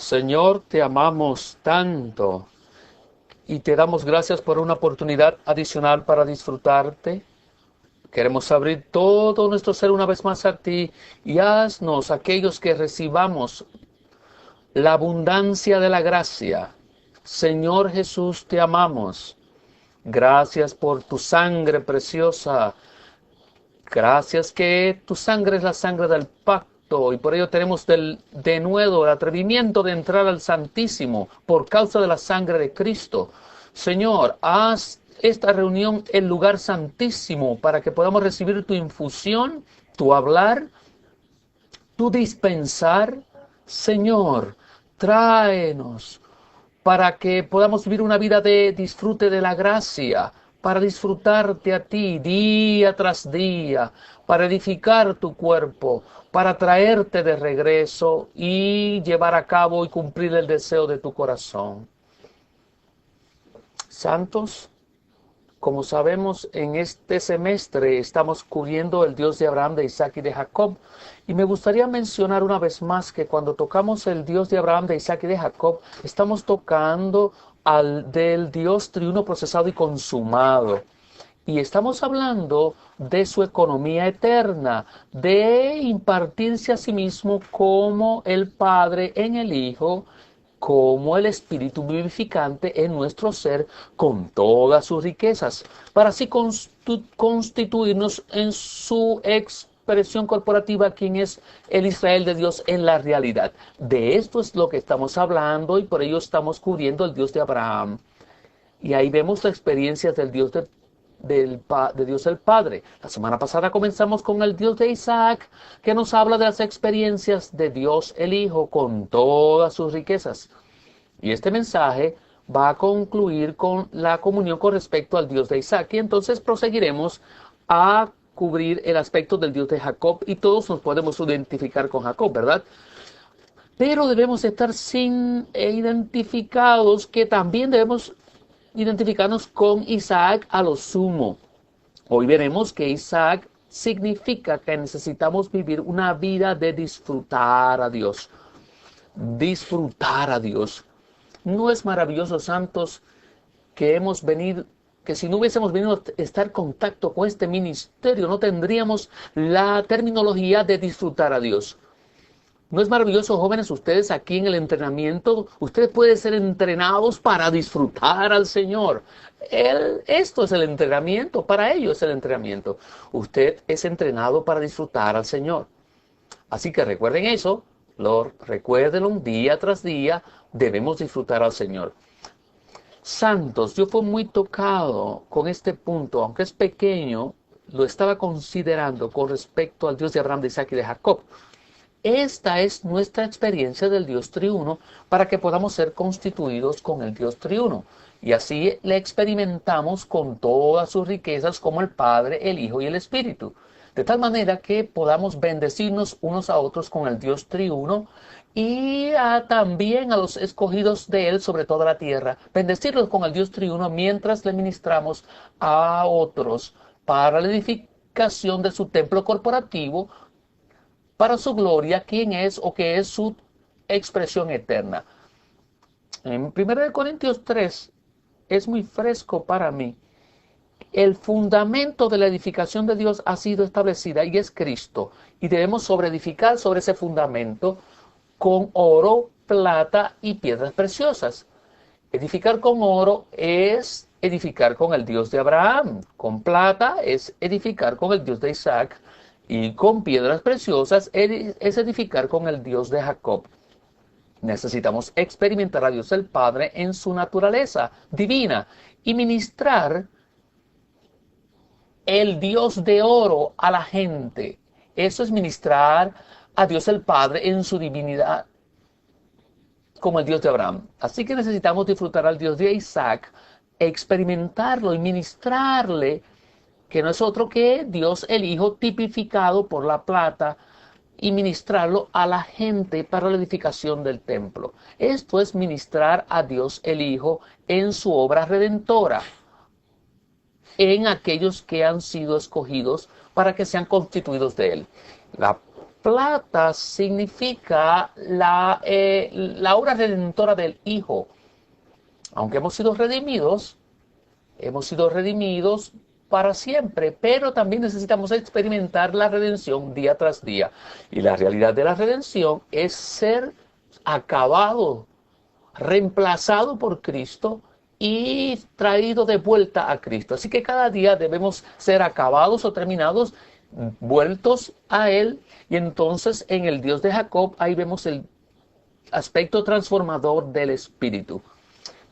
Señor, te amamos tanto y te damos gracias por una oportunidad adicional para disfrutarte. Queremos abrir todo nuestro ser una vez más a ti y haznos aquellos que recibamos la abundancia de la gracia. Señor Jesús, te amamos. Gracias por tu sangre preciosa. Gracias que tu sangre es la sangre del pacto y por ello tenemos de nuevo el atrevimiento de entrar al Santísimo por causa de la sangre de Cristo. Señor, haz esta reunión el lugar santísimo para que podamos recibir tu infusión, tu hablar, tu dispensar. Señor, tráenos para que podamos vivir una vida de disfrute de la gracia, para disfrutarte a ti día tras día, para edificar tu cuerpo, para traerte de regreso y llevar a cabo y cumplir el deseo de tu corazón. Santos, como sabemos, en este semestre estamos cubriendo el Dios de Abraham, de Isaac y de Jacob. Y me gustaría mencionar una vez más que cuando tocamos el Dios de Abraham, de Isaac y de Jacob, estamos tocando del Dios triuno procesado y consumado. Y estamos hablando de su economía eterna, de impartirse a sí mismo como el Padre en el Hijo, como el Espíritu vivificante en nuestro ser con todas sus riquezas, para así constituirnos en su expresión corporativa, quien es el Israel de Dios en la realidad. De esto es lo que estamos hablando y por ello estamos cubriendo el Dios de Abraham. Y ahí vemos las experiencias del Dios de Dios el Padre. La semana pasada comenzamos con el Dios de Isaac, que nos habla de las experiencias de Dios el Hijo con todas sus riquezas. Y este mensaje va a concluir con la comunión con respecto al Dios de Isaac. Y entonces proseguiremos a cubrir el aspecto del Dios de Jacob y todos nos podemos identificar con Jacob, ¿verdad? Pero debemos estar identificados, que también debemos identificarnos con Isaac a lo sumo. Hoy veremos que Isaac significa que necesitamos vivir una vida de disfrutar a Dios. Disfrutar a Dios. ¿No es maravilloso, santos, que si no hubiésemos venido a estar en contacto con este ministerio, no tendríamos la terminología de disfrutar a Dios? ¿No es maravilloso, jóvenes, ustedes aquí en el entrenamiento? Ustedes pueden ser entrenados para disfrutar al Señor. Esto es el entrenamiento, para ellos es el entrenamiento. Usted es entrenado para disfrutar al Señor. Así que recuerden eso, recuérdenlo día tras día, debemos disfrutar al Señor. Santos, yo fui muy tocado con este punto, aunque es pequeño, lo estaba considerando con respecto al Dios de Abraham, de Isaac y de Jacob. Esta es nuestra experiencia del Dios triuno para que podamos ser constituidos con el Dios triuno. Y así le experimentamos con todas sus riquezas como el Padre, el Hijo y el Espíritu. De tal manera que podamos bendecirnos unos a otros con el Dios triuno y también a los escogidos de Él sobre toda la tierra. Bendecirlos con el Dios triuno mientras le ministramos a otros para la edificación de su templo corporativo, para su gloria, quién es o qué es su expresión eterna. En 1 Corintios 3 es muy fresco para mí. El fundamento de la edificación de Dios ha sido establecida y es Cristo. Y debemos sobreedificar sobre ese fundamento con oro, plata y piedras preciosas. Edificar con oro es edificar con el Dios de Abraham. Con plata es edificar con el Dios de Isaac. Y con piedras preciosas es edificar con el Dios de Jacob. Necesitamos experimentar a Dios el Padre en su naturaleza divina y ministrar el Dios de oro a la gente. Eso es ministrar a Dios el Padre en su divinidad como el Dios de Abraham. Así que necesitamos disfrutar al Dios de Isaac, experimentarlo y ministrarle, que no es otro que Dios el Hijo tipificado por la plata, y ministrarlo a la gente para la edificación del templo. Esto es ministrar a Dios el Hijo en su obra redentora, en aquellos que han sido escogidos para que sean constituidos de Él. plata significa la obra redentora del Hijo. Aunque hemos sido redimidos para siempre, pero también necesitamos experimentar la redención día tras día. Y la realidad de la redención es ser acabado, reemplazado por Cristo y traído de vuelta a Cristo. Así que cada día debemos ser acabados o terminados, vueltos a Él, y entonces en el Dios de Jacob ahí vemos el aspecto transformador del Espíritu.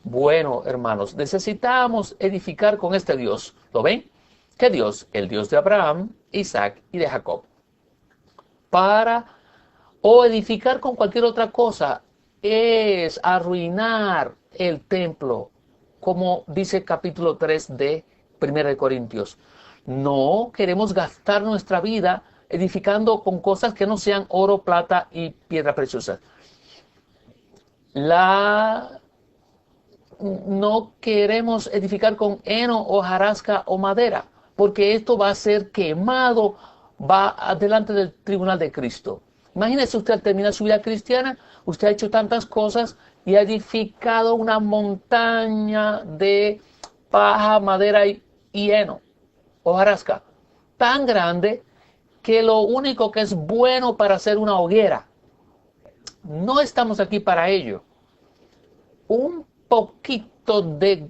Bueno, hermanos, necesitamos edificar con este Dios. ¿Lo ven? ¿Qué Dios? El Dios de Abraham, Isaac y de Jacob. O edificar con cualquier otra cosa es arruinar el templo, como dice el capítulo 3 de 1 Corintios. No queremos gastar nuestra vida edificando con cosas que no sean oro, plata y piedra preciosa. No queremos edificar con heno, hojarasca o madera, porque esto va a ser quemado, va delante del tribunal de Cristo. Imagínese usted al terminar su vida cristiana, usted ha hecho tantas cosas y ha edificado una montaña de paja, madera y heno, hojarasca, tan grande que lo único que es bueno para hacer una hoguera. No estamos aquí para ello. Un poquito de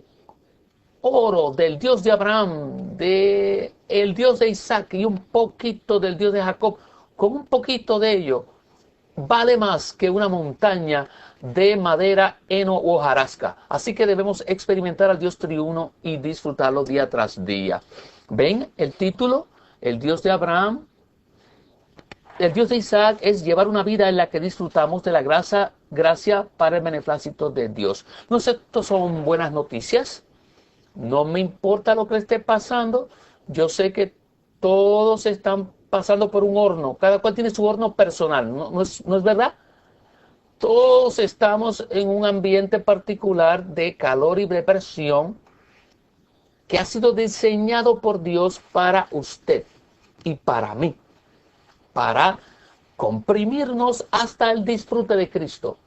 oro del Dios de Abraham, del Dios de Isaac y un poquito del Dios de Jacob, con un poquito de ello, vale más que una montaña de madera, heno o hojarasca. Así que debemos experimentar al Dios triuno y disfrutarlo día tras día. ¿Ven el título? El Dios de Abraham, el Dios de Isaac es llevar una vida en la que disfrutamos de la gracia para el beneplácito de Dios. ¿No sé, esto son buenas noticias? No me importa lo que esté pasando. Yo sé que todos están pasando por un horno. Cada cual tiene su horno personal. ¿No es verdad? Todos estamos en un ambiente particular de calor y de presión que ha sido diseñado por Dios para usted y para mí, para comprimirnos hasta el disfrute de Cristo.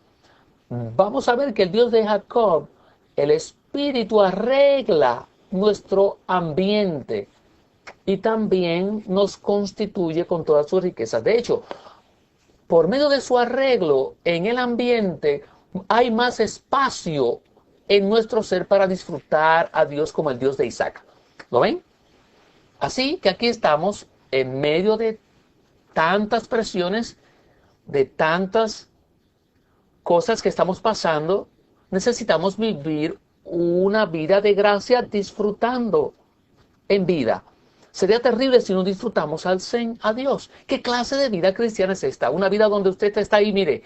Vamos a ver que el Dios de Jacob, el Espíritu arregla nuestro ambiente y también nos constituye con todas sus riquezas. De hecho, por medio de su arreglo en el ambiente, hay más espacio en nuestro ser para disfrutar a Dios como el Dios de Isaac. ¿Lo ven? Así que aquí estamos en medio de tantas presiones, de tantas cosas que estamos pasando. Necesitamos vivir una vida de gracia disfrutando en vida. Sería terrible si no disfrutamos a Dios. ¿Qué clase de vida cristiana es esta? Una vida donde usted está ahí, mire,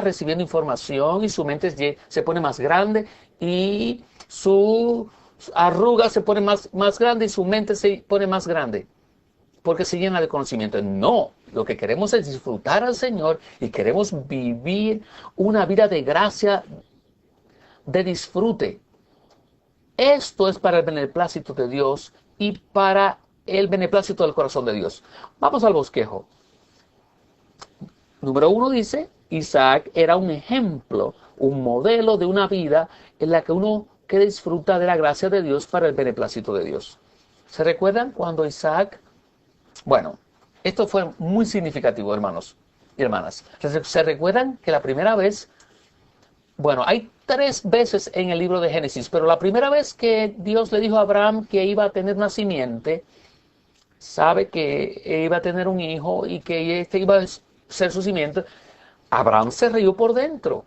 recibiendo información y su mente se pone más grande y su arruga se pone más grande y su mente se pone más grande porque se llena de conocimiento. No, lo que queremos es disfrutar al Señor y queremos vivir una vida de gracia, de disfrute. Esto es para el beneplácito de Dios y para el beneplácito del corazón de Dios. Vamos al bosquejo. Número 1 dice, Isaac era un ejemplo, un modelo de una vida en la que uno que disfruta de la gracia de Dios para el beneplácito de Dios. ¿Se recuerdan cuando Isaac? Bueno, esto fue muy significativo, hermanos y hermanas. ¿Se recuerdan que la primera vez? Bueno, hay 3 veces en el libro de Génesis, pero la primera vez que Dios le dijo a Abraham que iba a tener una simiente, sabe que iba a tener un hijo y que este iba a ser su simiente, Abraham se rió por dentro.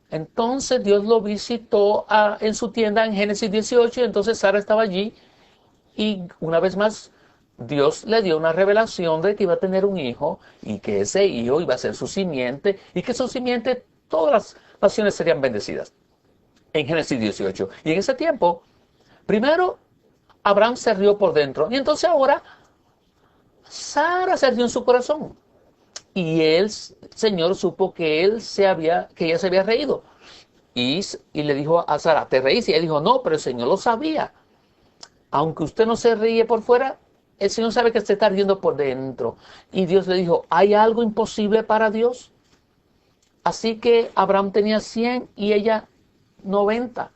Entonces Dios lo visitó en su tienda en Génesis 18, y entonces Sara estaba allí y una vez más Dios le dio una revelación de que iba a tener un hijo y que ese hijo iba a ser su simiente y que su simiente todas las naciones serían bendecidas. En Génesis 18. Y en ese tiempo, primero Abraham se rió por dentro y entonces ahora Sara se rió en su corazón. Y el Señor supo que ella se había reído. Y le dijo a Sara, ¿te reís? Y ella dijo, no, pero el Señor lo sabía. Aunque usted no se ríe por fuera, el Señor sabe que se está riendo por dentro. Y Dios le dijo, ¿hay algo imposible para Dios? Así que Abraham tenía 100 y ella 90.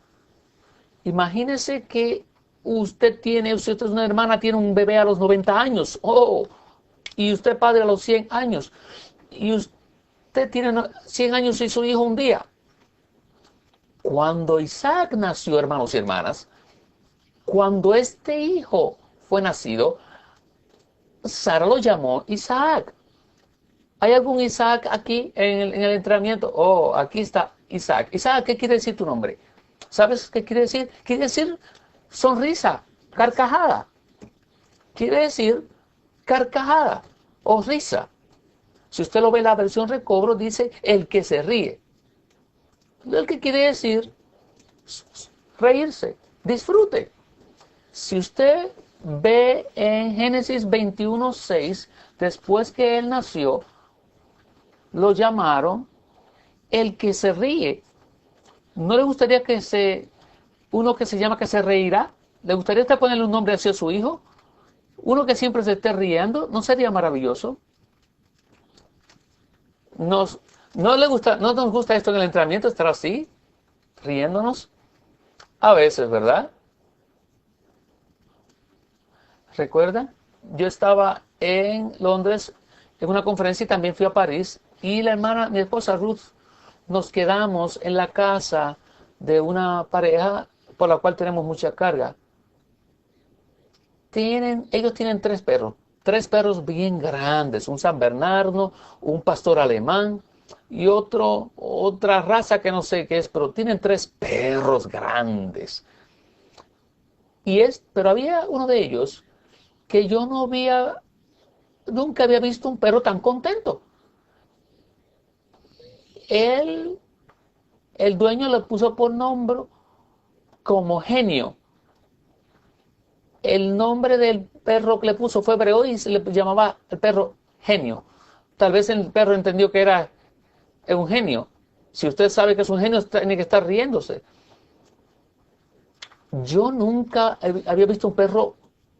Imagínese que usted es una hermana, tiene un bebé a los 90 años. Oh, y usted padre a los 100 años. Y usted tiene 100 años y su hijo un día. Cuando Isaac nació, hermanos y hermanas, cuando este hijo fue nacido, Sara lo llamó Isaac. ¿Hay algún Isaac aquí en el entrenamiento? Oh, aquí está Isaac. Isaac, ¿qué quiere decir tu nombre? ¿Sabes qué quiere decir? Quiere decir sonrisa, carcajada. Quiere decir carcajada o risa. Si usted lo ve en la versión recobro, dice el que se ríe. El que quiere decir reírse, disfrute. Si usted ve en Génesis 21:6, después que él nació, lo llamaron el que se ríe. ¿No le gustaría uno que se llama que se reirá? ¿Le gustaría usted ponerle un nombre hacia su hijo? Uno que siempre se esté riendo, ¿no sería maravilloso? No nos gusta esto en el entrenamiento, estar así, riéndonos. A veces, ¿verdad? ¿Recuerda? Yo estaba en Londres en una conferencia y también fui a París. Y mi esposa Ruth, nos quedamos en la casa de una pareja por la cual tenemos mucha carga. Ellos tienen 3 perros bien grandes, un San Bernardo, un pastor alemán y otra raza que no sé qué es, pero tienen 3 perros grandes. Pero había uno de ellos que yo nunca había visto un perro tan contento. El dueño le puso por nombre como Genio. El nombre del perro que le puso fue hebreo y se le llamaba el perro Genio. Tal vez el perro entendió que era un genio. Si usted sabe que es un genio, tiene que estar riéndose. Yo nunca había visto un perro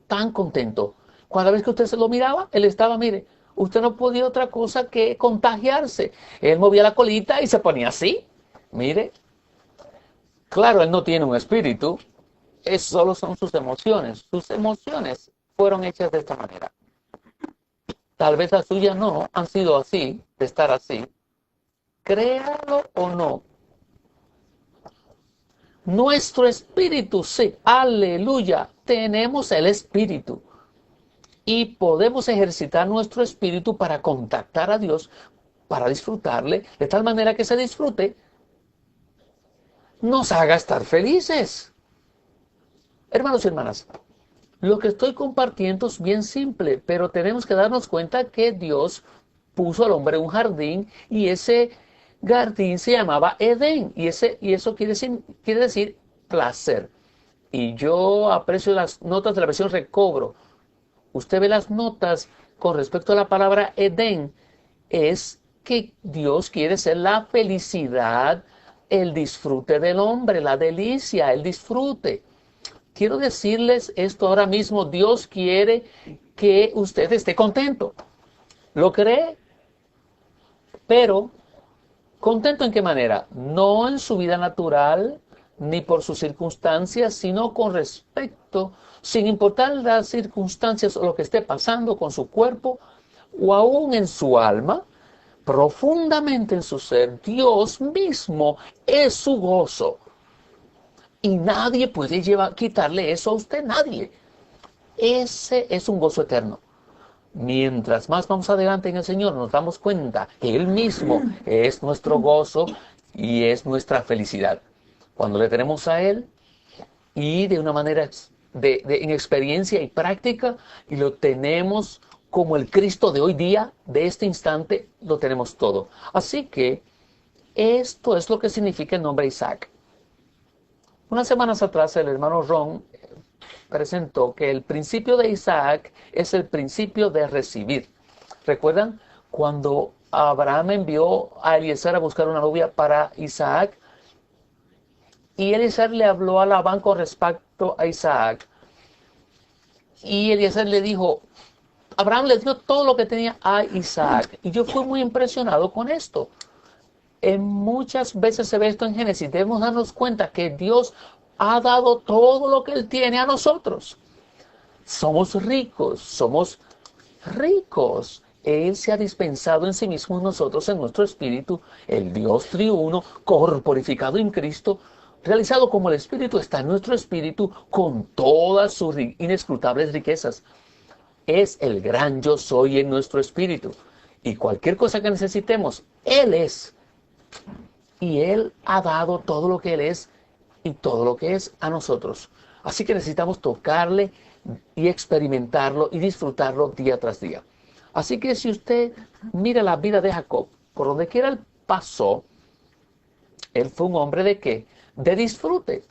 tan contento. Cada vez que usted se lo miraba, él estaba, mire, usted no podía otra cosa que contagiarse. Él movía la colita y se ponía así. Mire, claro, él no tiene un espíritu. Solo son sus emociones. Sus emociones fueron hechas de esta manera. Tal vez las suyas no han sido así, de estar así. Créalo o no. Nuestro espíritu, sí, aleluya, tenemos el espíritu. Y podemos ejercitar nuestro espíritu para contactar a Dios, para disfrutarle, de tal manera que ese disfrute nos haga estar felices. Hermanos y hermanas, lo que estoy compartiendo es bien simple, pero tenemos que darnos cuenta que Dios puso al hombre un jardín y ese jardín se llamaba Edén y eso quiere decir placer. Y yo aprecio las notas de la versión recobro. Usted ve las notas con respecto a la palabra Edén, es que Dios quiere ser la felicidad, el disfrute del hombre, la delicia, el disfrute. Quiero decirles esto ahora mismo, Dios quiere que usted esté contento. ¿Lo cree? Pero, ¿contento en qué manera? No en su vida natural, ni por sus circunstancias, sino con respecto, sin importar las circunstancias o lo que esté pasando con su cuerpo, o aún en su alma, profundamente en su ser, Dios mismo es su gozo. Y nadie puede quitarle eso a usted, nadie. Ese es un gozo eterno. Mientras más vamos adelante en el Señor, nos damos cuenta que Él mismo es nuestro gozo y es nuestra felicidad. Cuando le tenemos a Él y de una manera en experiencia y práctica, y lo tenemos como el Cristo de hoy día, de este instante, lo tenemos todo. Así que esto es lo que significa el nombre Isaac. Unas semanas atrás el hermano Ron presentó que el principio de Isaac es el principio de recibir. ¿Recuerdan cuando Abraham envió a Eliezer a buscar una novia para Isaac? Y Eliezer le habló a Labán con respecto a Isaac. Y Eliezer le dijo, Abraham le dio todo lo que tenía a Isaac. Y yo fui muy impresionado con esto. Muchas veces se ve esto en Génesis. Debemos darnos cuenta que Dios ha dado todo lo que Él tiene a nosotros. Somos ricos. Él se ha dispensado en sí mismo en nosotros, en nuestro espíritu, el Dios triuno, corporificado en Cristo, realizado como el Espíritu está en nuestro espíritu, con todas sus inescrutables riquezas. Es el gran yo soy en nuestro espíritu. Y cualquier cosa que necesitemos, Él es. Y Él ha dado todo lo que Él es y todo lo que es a nosotros. Así que necesitamos tocarle y experimentarlo y disfrutarlo día tras día. Así que si usted mira la vida de Jacob, por donde quiera él pasó, él fue un hombre ¿de qué? De disfrute.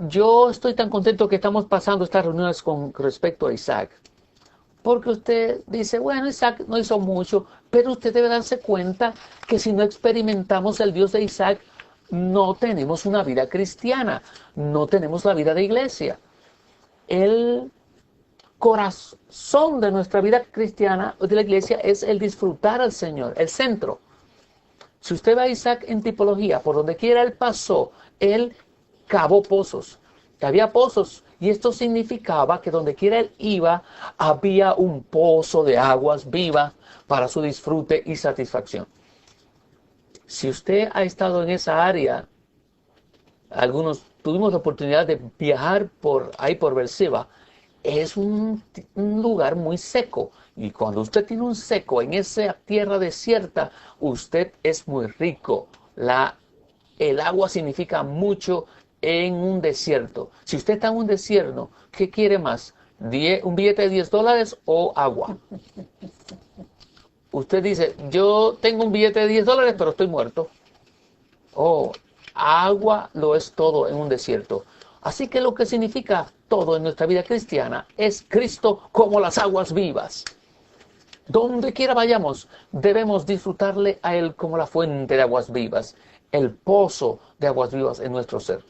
Yo estoy tan contento que estamos pasando estas reuniones con respecto a Isaac. Porque usted dice, bueno, Isaac no hizo mucho, pero usted debe darse cuenta que si no experimentamos el Dios de Isaac, no tenemos una vida cristiana, no tenemos la vida de iglesia. El corazón de nuestra vida cristiana, de la iglesia, es el disfrutar al Señor, el centro. Si usted ve a Isaac en tipología, por donde quiera él pasó, él cavó pozos. Había pozos, y esto significaba que donde quiera él iba, había un pozo de aguas vivas para su disfrute y satisfacción. Si usted ha estado en esa área, algunos tuvimos la oportunidad de viajar por Beerseba, es un lugar muy seco. Y cuando usted tiene un seco en esa tierra desierta, usted es muy rico. El agua significa mucho en un desierto. Si usted está en un desierto, ¿qué quiere más? ¿Un billete de $10 o agua? Usted dice, yo tengo un billete de $10, pero estoy muerto. Oh, agua lo es todo en un desierto. Así que lo que significa todo en nuestra vida cristiana es Cristo como las aguas vivas. Donde quiera vayamos, debemos disfrutarle a Él como la fuente de aguas vivas, el pozo de aguas vivas en nuestro ser.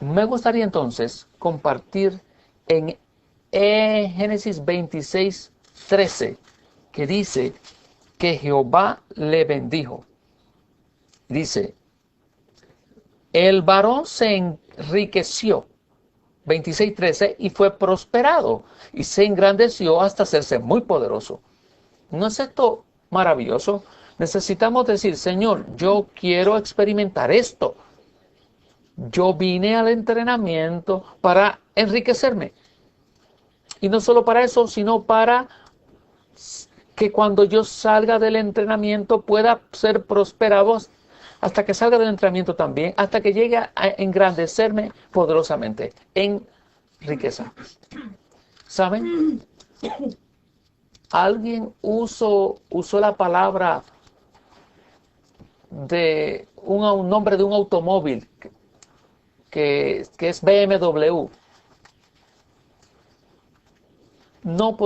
Me gustaría entonces compartir en Génesis 26:13, que dice que Jehová le bendijo. Dice, el varón se enriqueció, 26:13, y fue prosperado, y se engrandeció hasta hacerse muy poderoso. ¿No es esto maravilloso? Necesitamos decir, Señor, yo quiero experimentar esto. Yo vine al entrenamiento para enriquecerme. Y no solo para eso, sino para que cuando yo salga del entrenamiento pueda ser prosperado hasta que salga del entrenamiento también, hasta que llegue a engrandecerme poderosamente en riqueza. ¿Saben? Alguien usó la palabra de un nombre de un automóvil que es BMW. No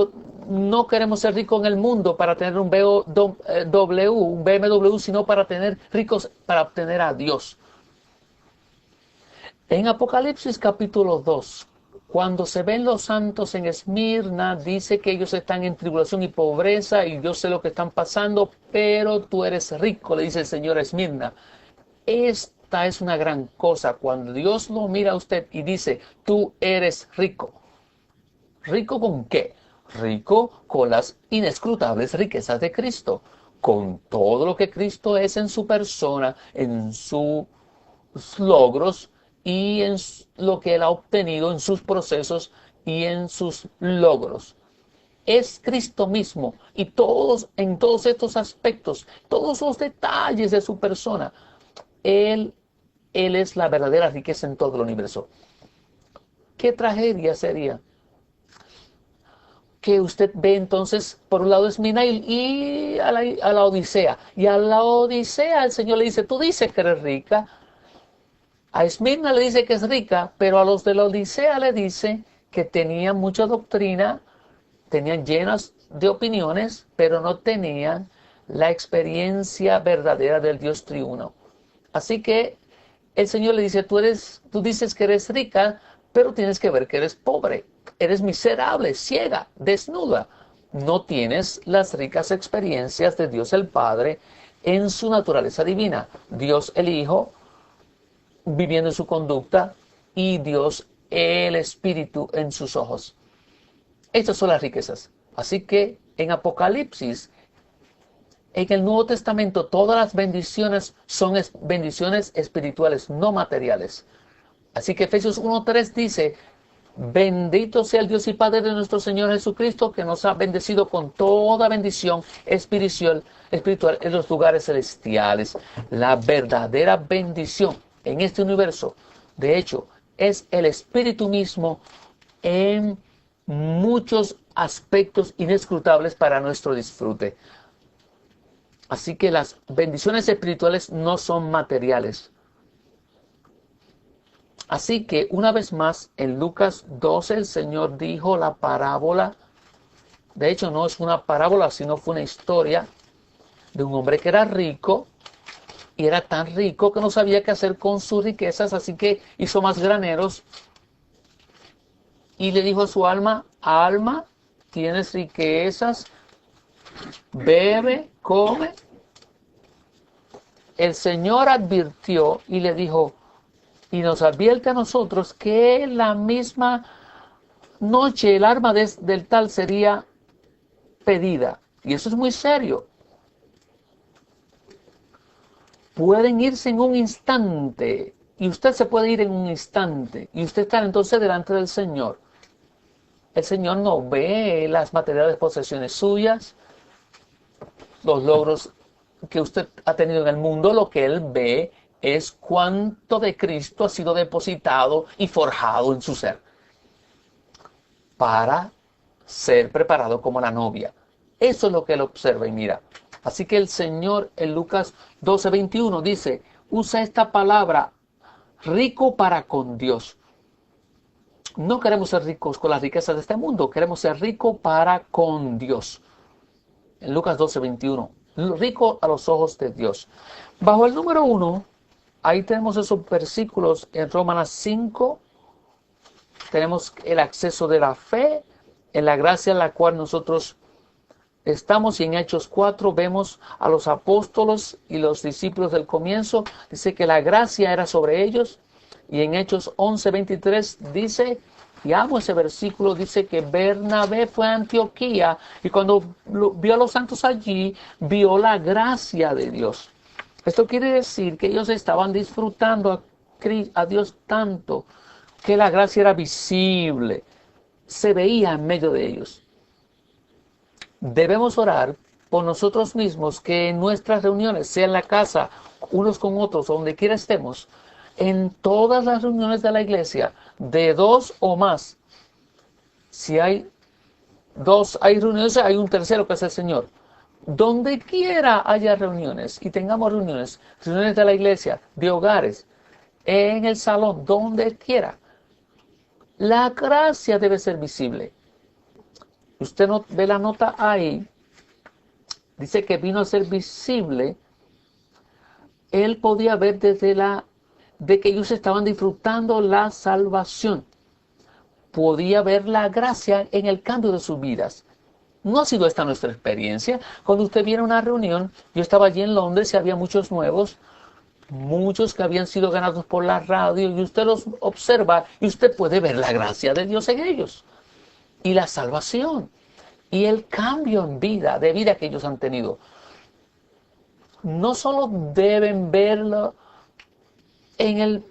queremos ser ricos en el mundo para tener un BMW, sino para tener ricos, para obtener a Dios. En Apocalipsis capítulo 2, cuando se ven los santos en Esmirna, dice que ellos están en tribulación y pobreza, y yo sé lo que están pasando, pero tú eres rico, le dice el Señor a Esmirna. Esta es una gran cosa, cuando Dios lo mira a usted y dice, tú eres rico. ¿Rico con qué? Rico con las inescrutables riquezas de Cristo, con todo lo que Cristo es en su persona, en sus logros y en lo que Él ha obtenido en sus procesos y en sus logros. Es Cristo mismo, y en todos estos aspectos, todos los detalles de su persona, Él es la verdadera riqueza en todo el universo. ¿Qué tragedia sería que usted ve entonces, por un lado Esmirna y a la Odisea? Y a la Odisea el Señor le dice, tú dices que eres rica. A Esmirna le dice que es rica, pero a los de la Odisea le dice que tenían mucha doctrina, tenían llenas de opiniones, pero no tenían la experiencia verdadera del Dios triuno. Así que el Señor le dice, tú dices que eres rica, pero tienes que ver que eres pobre, eres miserable, ciega, desnuda. No tienes las ricas experiencias de Dios el Padre en su naturaleza divina. Dios el Hijo viviendo en su conducta y Dios el Espíritu en sus ojos. Estas son las riquezas. Así que en Apocalipsis, en el Nuevo Testamento, todas las bendiciones son bendiciones espirituales, no materiales. Así que Efesios 1:3 dice: bendito sea el Dios y Padre de nuestro Señor Jesucristo, que nos ha bendecido con toda bendición espiritual en los lugares celestiales. La verdadera bendición en este universo, de hecho, es el Espíritu mismo en muchos aspectos inescrutables para nuestro disfrute. Así que las bendiciones espirituales no son materiales. Así que una vez más en Lucas 12 el Señor dijo la parábola. De hecho no es una parábola, sino fue una historia de un hombre que era rico. Y era tan rico que no sabía qué hacer con sus riquezas, así que hizo más graneros. Y le dijo a su alma: alma, tienes riquezas, bebe, come. El Señor advirtió y le dijo, y nos advierte a nosotros, que la misma noche el alma del tal sería pedida. Y eso es muy serio. Pueden irse en un instante, y usted se puede ir en un instante, y usted está entonces delante del Señor. El Señor no ve las materiales posesiones suyas, los logros que usted ha tenido en el mundo. Lo que Él ve es cuánto de Cristo ha sido depositado y forjado en su ser para ser preparado como la novia. Eso es lo que Él observa y mira. Así que el Señor en Lucas 12:21 dice, usa esta palabra, rico para con Dios. No queremos ser ricos con las riquezas de este mundo, queremos ser ricos para con Dios. En Lucas 12:21, rico a los ojos de Dios. Bajo el número 1, ahí tenemos esos versículos en Romanos 5. Tenemos el acceso de la fe, en la gracia en la cual nosotros estamos, y en Hechos 4 vemos a los apóstoles y los discípulos del comienzo. Dice que la gracia era sobre ellos. Y en Hechos 11:23 dice, y amo ese versículo, dice que Bernabé fue a Antioquía y cuando vio a los santos allí, vio la gracia de Dios. Esto quiere decir que ellos estaban disfrutando a Dios tanto que la gracia era visible, se veía en medio de ellos. Debemos orar por nosotros mismos, que en nuestras reuniones, sea en la casa, unos con otros, donde quiera estemos, en todas las reuniones de la iglesia, de 2 o más, si hay 2, hay reuniones, hay un tercero que es el Señor. Donde quiera haya reuniones y tengamos reuniones de la iglesia, de hogares, en el salón, donde quiera, la gracia debe ser visible. Usted no ve la nota ahí, dice que vino a ser visible. Él podía ver de que ellos estaban disfrutando la salvación. Podía ver la gracia en el cambio de sus vidas. ¿No ha sido esta nuestra experiencia? Cuando usted viene a una reunión, yo estaba allí en Londres y había muchos nuevos, muchos que habían sido ganados por la radio, y usted los observa y usted puede ver la gracia de Dios en ellos. Y la salvación. Y el cambio en vida, de vida que ellos han tenido. No solo deben verlo en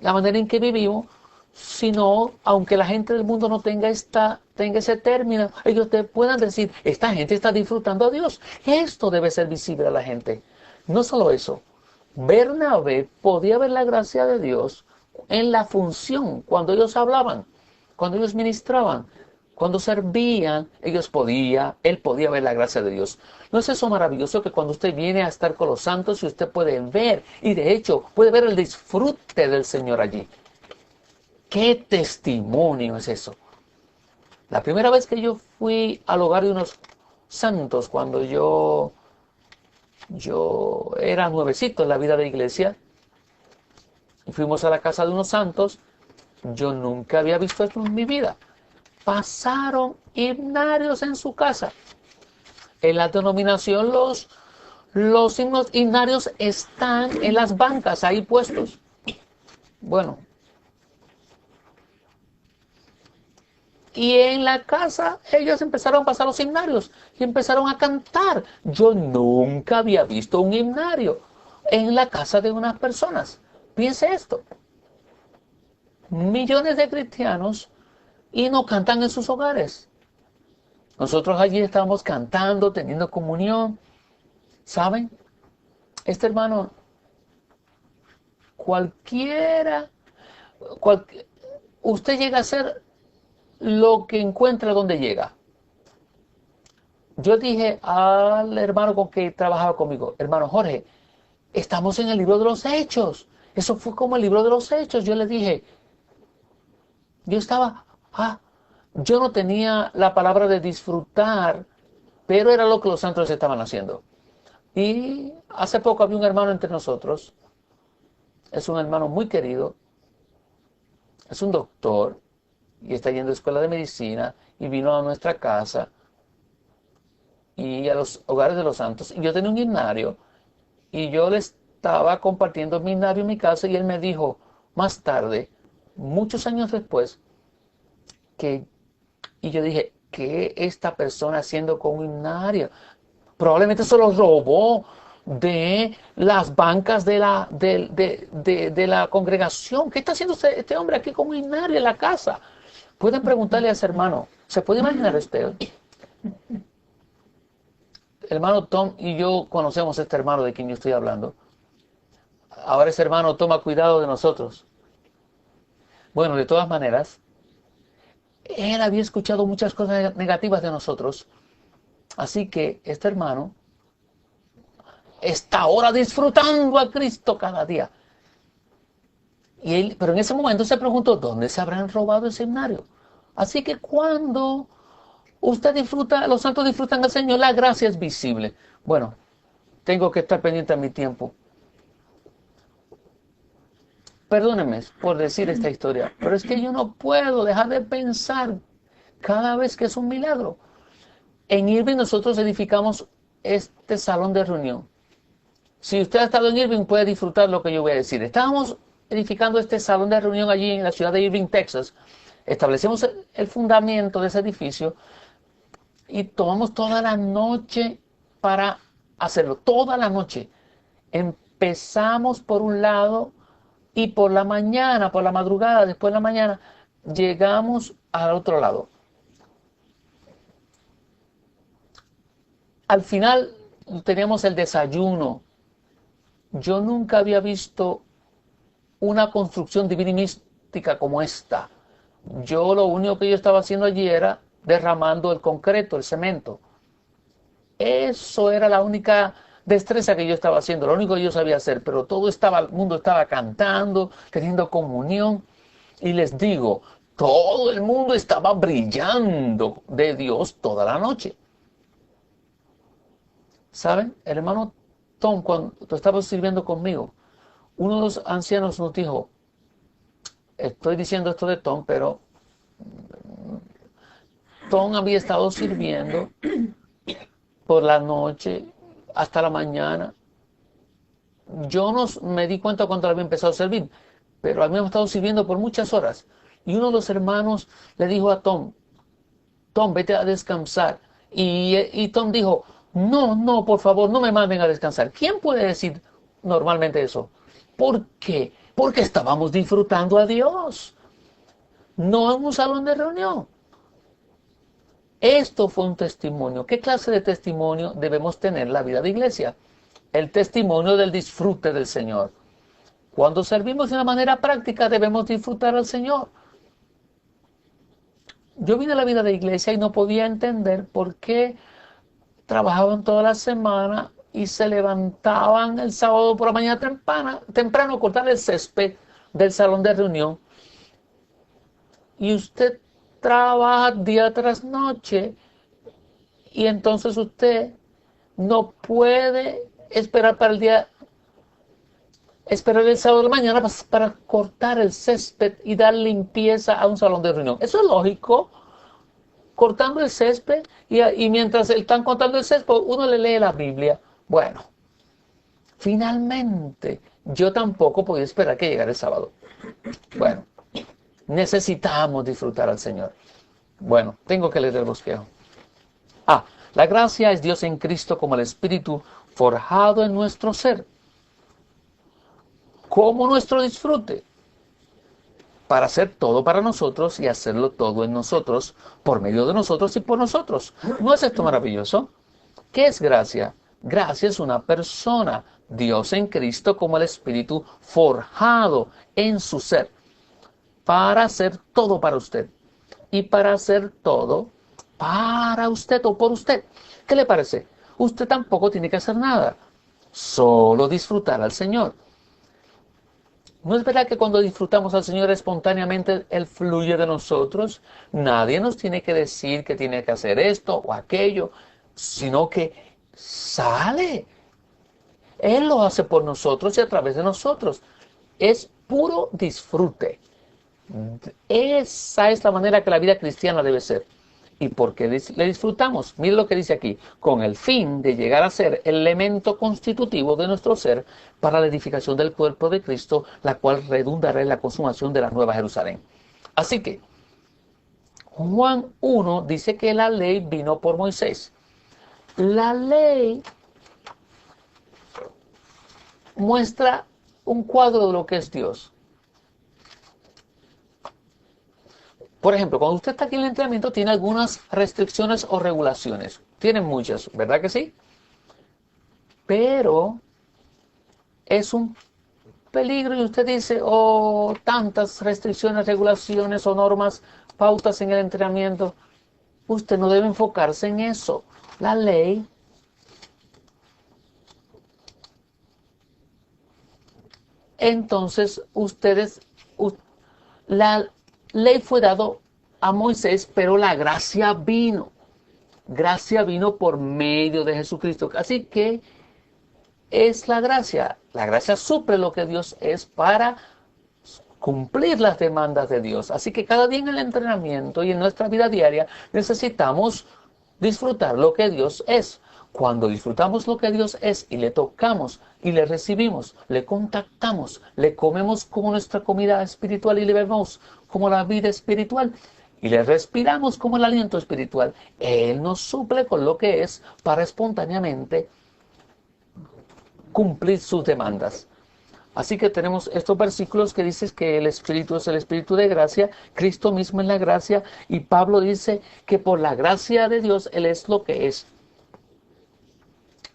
la manera en que vivimos, sino, aunque la gente del mundo no tenga ese término, ellos te puedan decir, esta gente está disfrutando a Dios. Esto debe ser visible a la gente. No solo eso, Bernabé podía ver la gracia de Dios en la función, cuando ellos hablaban, cuando ellos ministraban, cuando servían, él podía ver la gracia de Dios. ¿No es eso maravilloso, que cuando usted viene a estar con los santos y usted puede ver, y de hecho puede ver el disfrute del Señor allí? ¿Qué testimonio es eso? La primera vez que yo fui al hogar de unos santos, cuando yo era nuevecito en la vida de iglesia, y fuimos a la casa de unos santos, Yo nunca había visto esto en mi vida. Pasaron himnarios en su casa. En la denominación los himnos himnarios están en las bancas ahí puestos. Bueno. Y en la casa ellos empezaron a pasar los himnarios y empezaron a cantar. Yo nunca había visto un himnario en la casa de unas personas. Piense esto. Millones de cristianos y no cantan en sus hogares. Nosotros allí estábamos cantando, teniendo comunión. ¿Saben? Este hermano, usted llega a ser lo que encuentra donde llega. Yo dije al hermano con que trabajaba conmigo, hermano Jorge, estamos en el libro de los Hechos. Eso fue como el libro de los Hechos. Yo le dije, yo no tenía la palabra de disfrutar, pero era lo que los santos estaban haciendo. Y hace poco había un hermano entre nosotros, es un hermano muy querido, es un doctor, y está yendo a escuela de medicina, y vino a nuestra casa, y a los hogares de los santos, y yo tenía un himnario, y yo le estaba compartiendo mi himnario en mi casa, y él me dijo, más tarde, muchos años después, y yo dije, ¿qué esta persona haciendo con un himnario? Probablemente se lo robó de las bancas de la congregación. ¿Qué está haciendo este hombre aquí con un himnario en la casa? Pueden preguntarle a ese hermano. ¿Se puede imaginar usted? El hermano Tom y yo conocemos a este hermano de quien yo estoy hablando. Ahora ese hermano toma cuidado de nosotros. Bueno, de todas maneras, él había escuchado muchas cosas negativas de nosotros. Así que este hermano está ahora disfrutando a Cristo cada día. Pero en ese momento se preguntó, ¿dónde se habrán robado el seminario? Así que cuando usted disfruta, los santos disfrutan al Señor, la gracia es visible. Bueno, tengo que estar pendiente a mi tiempo. Perdónenme por decir esta historia, pero es que yo no puedo dejar de pensar cada vez que es un milagro. En Irving nosotros edificamos este salón de reunión. Si usted ha estado en Irving puede disfrutar lo que yo voy a decir. Estábamos edificando este salón de reunión allí en la ciudad de Irving, Texas. Establecemos el fundamento de ese edificio y tomamos toda la noche para hacerlo. Toda la noche. Empezamos por un lado y por la mañana, por la madrugada, después de la mañana, llegamos al otro lado. Al final teníamos el desayuno. Yo nunca había visto una construcción divina y mística como esta. Yo lo único que yo estaba haciendo allí era derramando el concreto, el cemento. Eso era la única destreza que yo estaba haciendo, lo único que yo sabía hacer, pero el mundo estaba cantando, teniendo comunión. Y les digo, todo el mundo estaba brillando de Dios toda la noche. ¿Saben? El hermano Tom, cuando estaba sirviendo conmigo, uno de los ancianos nos dijo, estoy diciendo esto de Tom, pero Tom había estado sirviendo por la noche hasta la mañana. Yo no me di cuenta cuando había empezado a servir, pero habíamos estado sirviendo por muchas horas. Y uno de los hermanos le dijo a Tom, vete a descansar. Y Tom dijo, no, por favor, no me manden a descansar. ¿Quién puede decir normalmente eso? ¿Por qué? Porque estábamos disfrutando a Dios, no en un salón de reunión. Esto fue un testimonio. ¿Qué clase de testimonio debemos tener en la vida de iglesia? El testimonio del disfrute del Señor. Cuando servimos de una manera práctica debemos disfrutar al Señor. Yo vine a la vida de iglesia y no podía entender por qué trabajaban toda la semana y se levantaban el sábado por la mañana temprano a cortar el césped del salón de reunión. Y usted trabaja día tras noche y entonces usted no puede esperar para el día esperar el sábado de la mañana para cortar el césped y dar limpieza a un salón de reunión. Eso es lógico. Cortando el césped y mientras están cortando el césped, uno le lee la Biblia. Bueno, finalmente, yo tampoco podía esperar que llegara el sábado. Bueno, necesitamos disfrutar al Señor. Bueno, tengo que leer el bosquejo. La gracia es Dios en Cristo como el Espíritu forjado en nuestro ser, como nuestro disfrute, para hacer todo para nosotros y hacerlo todo en nosotros, por medio de nosotros y por nosotros. ¿No es esto maravilloso? ¿Qué es gracia? Gracia es una persona, Dios en Cristo como el Espíritu forjado en su ser, para hacer todo para usted y para hacer todo para usted o por usted. ¿Qué le parece? Usted tampoco tiene que hacer nada, solo disfrutar al Señor. ¿No es verdad que cuando disfrutamos al Señor espontáneamente Él fluye de nosotros? Nadie nos tiene que decir que tiene que hacer esto o aquello, sino que sale. Él lo hace por nosotros y a través de nosotros. Es puro disfrute. Esa es la manera que la vida cristiana debe ser. ¿Y por qué le disfrutamos? Mire lo que dice aquí, con el fin de llegar a ser el elemento constitutivo de nuestro ser para la edificación del cuerpo de Cristo, la cual redundará en la consumación de la Nueva Jerusalén. Así que, Juan 1 dice que la ley vino por Moisés. La ley muestra un cuadro de lo que es Dios. Por ejemplo, cuando usted está aquí en el entrenamiento, tiene algunas restricciones o regulaciones. Tiene muchas, ¿verdad que sí? Pero es un peligro y usted dice, tantas restricciones, regulaciones o normas, pautas en el entrenamiento. Usted no debe enfocarse en eso. La ley entonces la ley fue dado a Moisés, pero la gracia vino. Gracia vino por medio de Jesucristo. Así que es la gracia. La gracia suple lo que Dios es para cumplir las demandas de Dios. Así que cada día en el entrenamiento y en nuestra vida diaria necesitamos disfrutar lo que Dios es. Cuando disfrutamos lo que Dios es y le tocamos y le recibimos, le contactamos, le comemos como nuestra comida espiritual y le bebemos como la vida espiritual y le respiramos como el aliento espiritual, Él nos suple con lo que es para espontáneamente cumplir sus demandas. Así que tenemos estos versículos que dicen que el Espíritu es el Espíritu de gracia, Cristo mismo es la gracia, y Pablo dice que por la gracia de Dios Él es lo que es.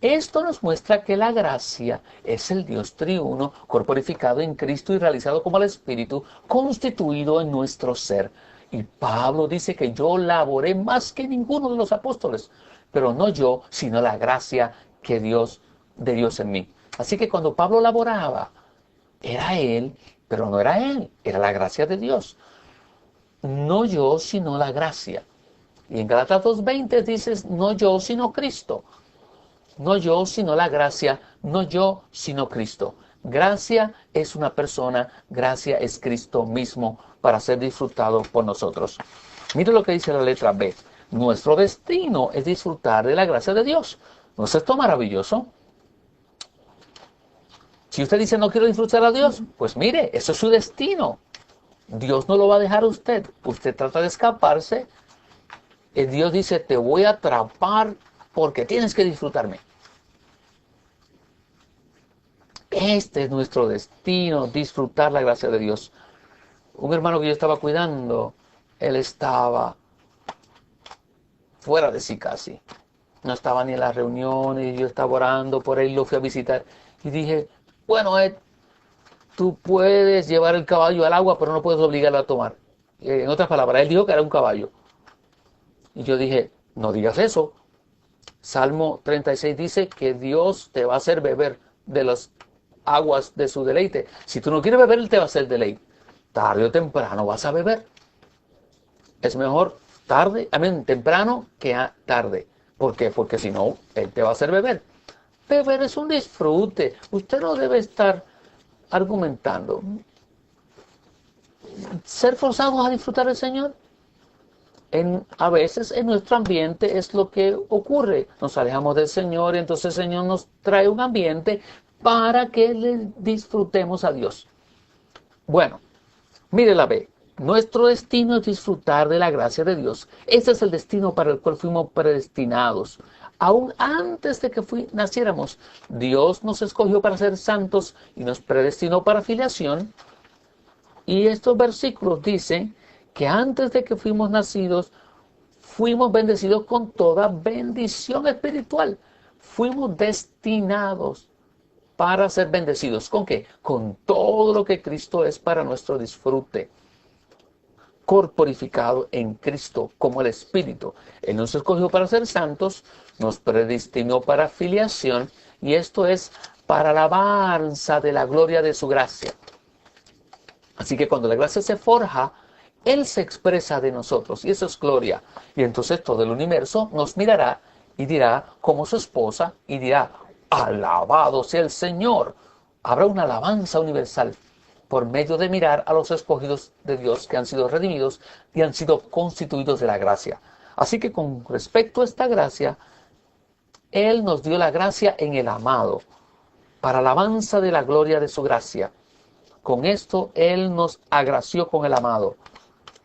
Esto nos muestra que la gracia es el Dios triuno, corporificado en Cristo y realizado como el Espíritu, constituido en nuestro ser. Y Pablo dice que yo laboré más que ninguno de los apóstoles, pero no yo, sino la gracia de Dios en mí. Así que cuando Pablo laboraba, era él, pero no era él, era la gracia de Dios. No yo, sino la gracia. Y en Gálatas 2:20 dices, no yo, sino Cristo. No yo, sino la gracia, no yo, sino Cristo. Gracia es una persona, gracia es Cristo mismo para ser disfrutado por nosotros. Mire lo que dice la letra B. Nuestro destino es disfrutar de la gracia de Dios. ¿No es esto maravilloso? Si usted dice no quiero disfrutar a Dios, pues mire, eso es su destino. Dios no lo va a dejar a usted. Usted trata de escaparse. Y Dios dice, te voy a atrapar porque tienes que disfrutarme. Este es nuestro destino, disfrutar la gracia de Dios. Un hermano que yo estaba cuidando, él estaba fuera de sí casi. No estaba ni en las reuniones, yo estaba orando por él, lo fui a visitar. Y dije, bueno, Ed, tú puedes llevar el caballo al agua, pero no puedes obligarlo a tomar. En otras palabras, él dijo que era un caballo. Y yo dije, no digas eso. Salmo 36 dice que Dios te va a hacer beber de las aguas de su deleite. Si tú no quieres beber, Él te va a hacer deleite. Tarde o temprano vas a beber. Es mejor temprano que tarde. ¿Por qué? Porque si no, Él te va a hacer beber. Beber es un disfrute. Usted no debe estar argumentando. Ser forzados a disfrutar del Señor. A veces en nuestro ambiente es lo que ocurre. Nos alejamos del Señor y entonces el Señor nos trae un ambiente para que le disfrutemos a Dios. Bueno, mire la B. Nuestro destino es disfrutar de la gracia de Dios. Ese es el destino para el cual fuimos predestinados. Aún antes de que naciéramos, Dios nos escogió para ser santos y nos predestinó para filiación. Y estos versículos dicen que antes de que fuimos nacidos, fuimos bendecidos con toda bendición espiritual. Fuimos destinados para ser bendecidos. ¿Con qué? Con todo lo que Cristo es para nuestro disfrute. Corporificado en Cristo como el Espíritu. Él nos escogió para ser santos, nos predestinó para filiación, y esto es para alabanza de la gloria de su gracia. Así que cuando la gracia se forja, Él se expresa de nosotros, y eso es gloria. Y entonces todo el universo nos mirará y dirá como su esposa, y dirá, alabado sea el Señor. Habrá una alabanza universal por medio de mirar a los escogidos de Dios que han sido redimidos y han sido constituidos de la gracia. Así que con respecto a esta gracia, Él nos dio la gracia en el amado, para alabanza de la gloria de su gracia. Con esto Él nos agració con el amado.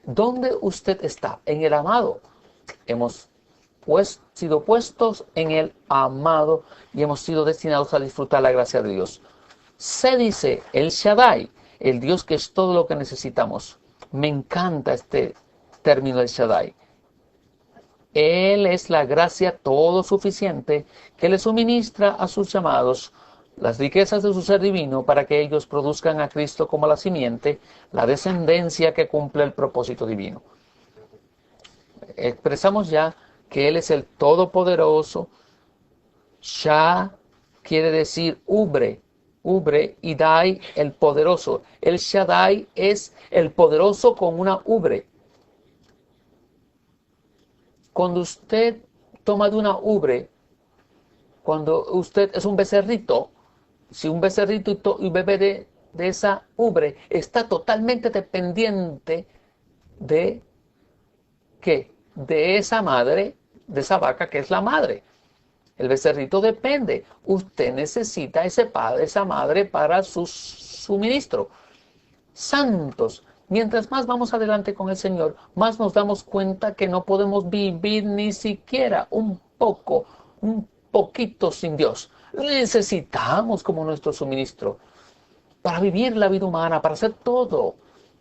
¿Dónde usted está? En el amado. Hemos sido puestos en el amado y hemos sido destinados a disfrutar la gracia de Dios. Se dice el Shaddai, el Dios que es todo lo que necesitamos. Me encanta este término del Shaddai. Él es la gracia todo suficiente que le suministra a sus llamados las riquezas de su ser divino para que ellos produzcan a Cristo como la simiente, la descendencia que cumple el propósito divino. Expresamos ya que Él es el Todopoderoso. Shah quiere decir ubre, y Dai el poderoso. El Shaddai es el poderoso con una ubre. Cuando usted toma de una ubre, cuando usted es un becerrito, si un becerrito y bebe de esa ubre, está totalmente dependiente de ¿qué? De esa madre, de esa vaca que es la madre. El becerrito depende. Usted necesita ese padre, esa madre para su suministro. Santos. Mientras más vamos adelante con el Señor, más nos damos cuenta que no podemos vivir ni siquiera un poquito sin Dios. Necesitamos como nuestro suministro. Para vivir la vida humana, para hacer todo,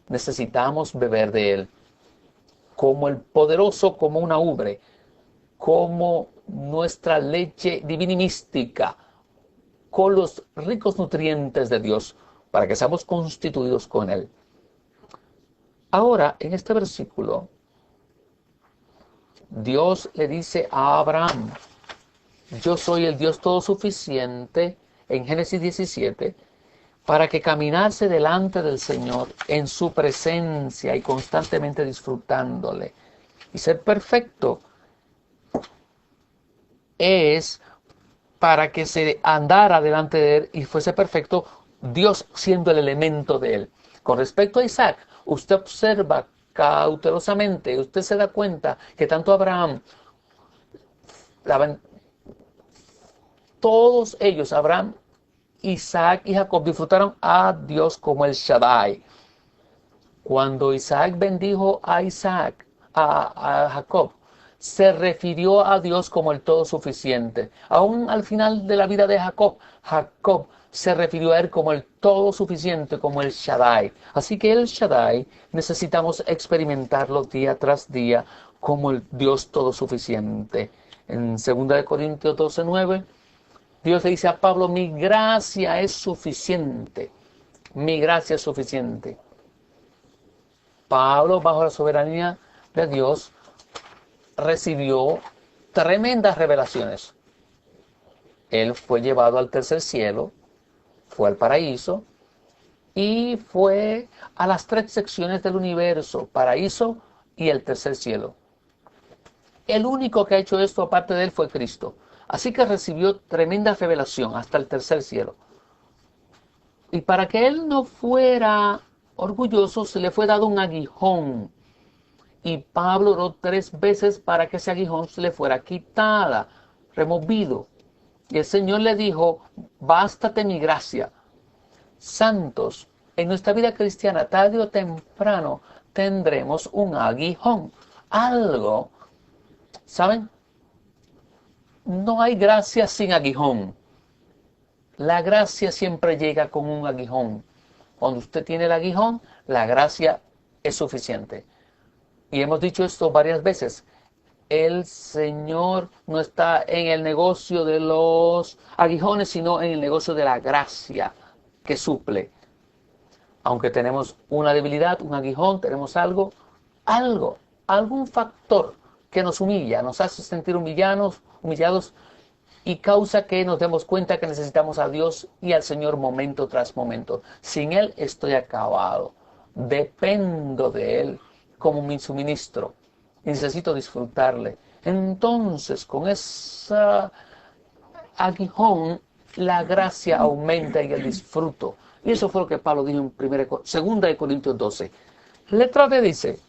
necesitamos beber de Él. Como el poderoso, como una ubre, como nuestra leche divina y mística, con los ricos nutrientes de Dios, para que seamos constituidos con Él. Ahora, en este versículo, Dios le dice a Abraham, yo soy el Dios todo suficiente, en Génesis 17, para que caminase delante del Señor en su presencia y constantemente disfrutándole. Y ser perfecto es para que se andara delante de Él y fuese perfecto, Dios siendo el elemento de Él. Con respecto a Isaac, usted observa cautelosamente, usted se da cuenta que tanto Abraham, todos ellos, Abraham, Isaac y Jacob, disfrutaron a Dios como el Shaddai. Cuando Isaac bendijo a Jacob, se refirió a Dios como el todo suficiente. Aún al final de la vida de Jacob, Jacob se refirió a él como el todo suficiente, como el Shaddai. Así que el Shaddai necesitamos experimentarlo día tras día como el Dios todo suficiente. En 2 Corintios 12:9, Dios le dice a Pablo, mi gracia es suficiente. Mi gracia es suficiente. Pablo, bajo la soberanía de Dios, recibió tremendas revelaciones. Él fue llevado al tercer cielo, fue al paraíso y fue a las 3 secciones del universo, paraíso y el tercer cielo. El único que ha hecho esto aparte de él fue Cristo. Así que recibió tremenda revelación hasta el tercer cielo. Y para que él no fuera orgulloso, se le fue dado un aguijón. Y Pablo oró 3 veces para que ese aguijón se le fuera quitada, removido. Y el Señor le dijo, bástate mi gracia. Santos, en nuestra vida cristiana, tarde o temprano, tendremos un aguijón. Algo, ¿saben? No hay gracia sin aguijón. La gracia siempre llega con un aguijón. Cuando usted tiene el aguijón, la gracia es suficiente. Y hemos dicho esto varias veces. El Señor no está en el negocio de los aguijones, sino en el negocio de la gracia que suple. Aunque tenemos una debilidad, un aguijón, tenemos algún factor que nos humilla, nos hace sentir humillados y causa que nos demos cuenta que necesitamos a Dios y al Señor momento tras momento. Sin Él estoy acabado. Dependo de Él como mi suministro. Necesito disfrutarle. Entonces, con ese aguijón, la gracia aumenta y el disfruto. Y eso fue lo que Pablo dijo en 2 Corintios 12. Letra D dice,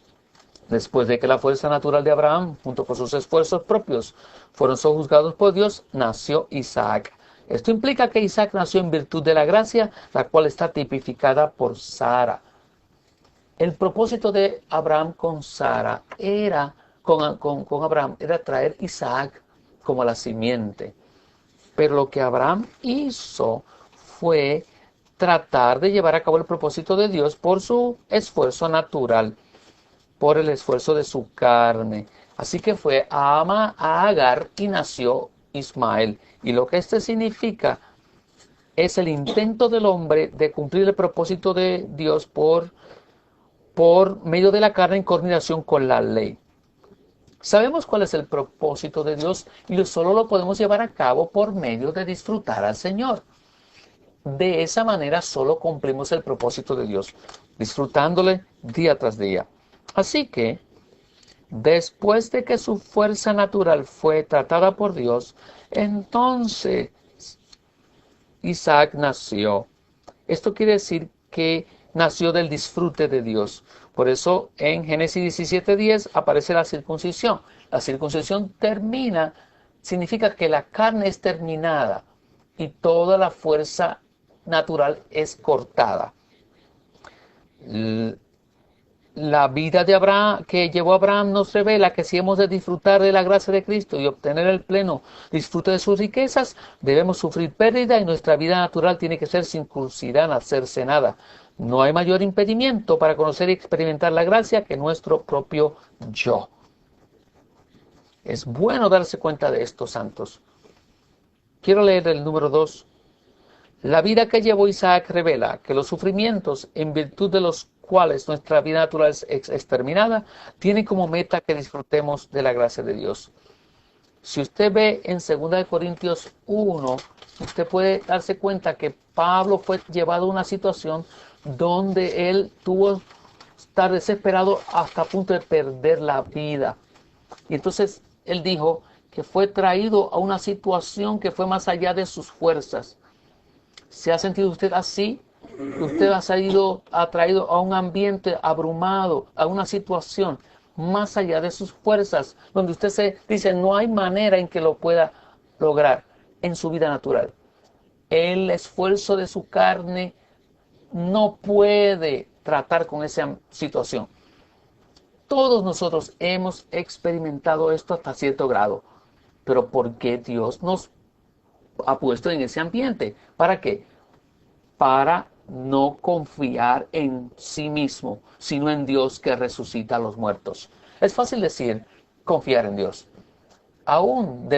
después de que la fuerza natural de Abraham, junto con sus esfuerzos propios, fueron sojuzgados por Dios, nació Isaac. Esto implica que Isaac nació en virtud de la gracia, la cual está tipificada por Sara. El propósito de Abraham con Sara era, con Abraham, era traer Isaac como la simiente. Pero lo que Abraham hizo fue tratar de llevar a cabo el propósito de Dios por su esfuerzo natural, por el esfuerzo de su carne. Así que fue a Agar y nació Ismael. Y lo que esto significa es el intento del hombre de cumplir el propósito de Dios por medio de la carne en coordinación con la ley. Sabemos cuál es el propósito de Dios y solo lo podemos llevar a cabo por medio de disfrutar al Señor. De esa manera solo cumplimos el propósito de Dios, disfrutándole día tras día. Así que, después de que su fuerza natural fue tratada por Dios, entonces Isaac nació. Esto quiere decir que nació del disfrute de Dios. Por eso en Génesis 17:10 aparece la circuncisión. La circuncisión significa que la carne es terminada y toda la fuerza natural es cortada. La vida de Abraham, que llevó a Abraham, nos revela que si hemos de disfrutar de la gracia de Cristo y obtener el pleno disfrute de sus riquezas, debemos sufrir pérdida y nuestra vida natural tiene que ser circuncidada, cercenada. No hay mayor impedimento para conocer y experimentar la gracia que nuestro propio yo. Es bueno darse cuenta de esto, santos. Quiero leer el número 2. La vida que llevó Isaac revela que los sufrimientos en virtud de los cuales nuestra vida natural es exterminada, tienen como meta que disfrutemos de la gracia de Dios. Si usted ve en 2 Corintios 1, usted puede darse cuenta que Pablo fue llevado a una situación donde él tuvo que estar desesperado hasta a punto de perder la vida. Y entonces él dijo que fue traído a una situación que fue más allá de sus fuerzas. ¿Se ha sentido usted así? Usted ha sido atraído a un ambiente abrumado, a una situación más allá de sus fuerzas, donde usted se dice no hay manera en que lo pueda lograr en su vida natural. El esfuerzo de su carne no puede tratar con esa situación. Todos nosotros hemos experimentado esto hasta cierto grado, pero ¿por qué Dios nos ha puesto en ese ambiente? ¿Para qué? Para no confiar en sí mismo, sino en Dios que resucita a los muertos. Es fácil decir confiar en Dios. Aún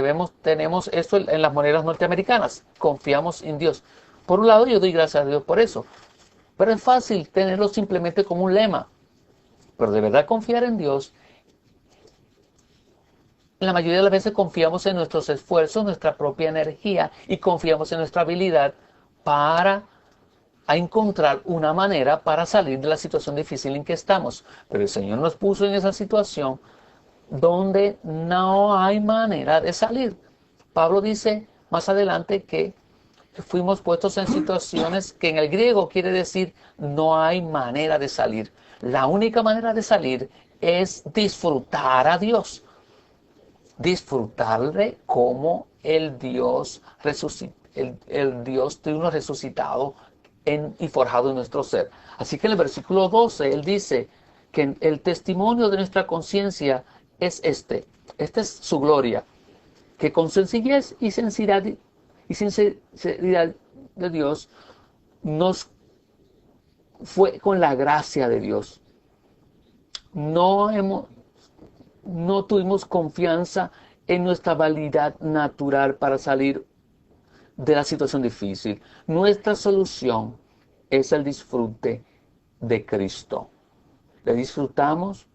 tenemos esto en las monedas norteamericanas. Confiamos en Dios. Por un lado, yo doy gracias a Dios por eso. Pero es fácil tenerlo simplemente como un lema. Pero de verdad confiar en Dios, la mayoría de las veces confiamos en nuestros esfuerzos, nuestra propia energía y confiamos en nuestra habilidad para encontrar una manera para salir de la situación difícil en que estamos. Pero el Señor nos puso en esa situación donde no hay manera de salir. Pablo dice más adelante que fuimos puestos en situaciones que en el griego quiere decir no hay manera de salir. La única manera de salir es disfrutar a Dios. Disfrutarle como el Dios el Dios de uno resucitado y forjado en nuestro ser. Así que en el versículo 12 él dice que el testimonio de nuestra conciencia es esta es su gloria, que con sencillez y sinceridad de Dios nos fue con la gracia de Dios. No tuvimos confianza en nuestra validad natural para salir de la situación difícil. Nuestra solución es el disfrute de Cristo. Le disfrutamos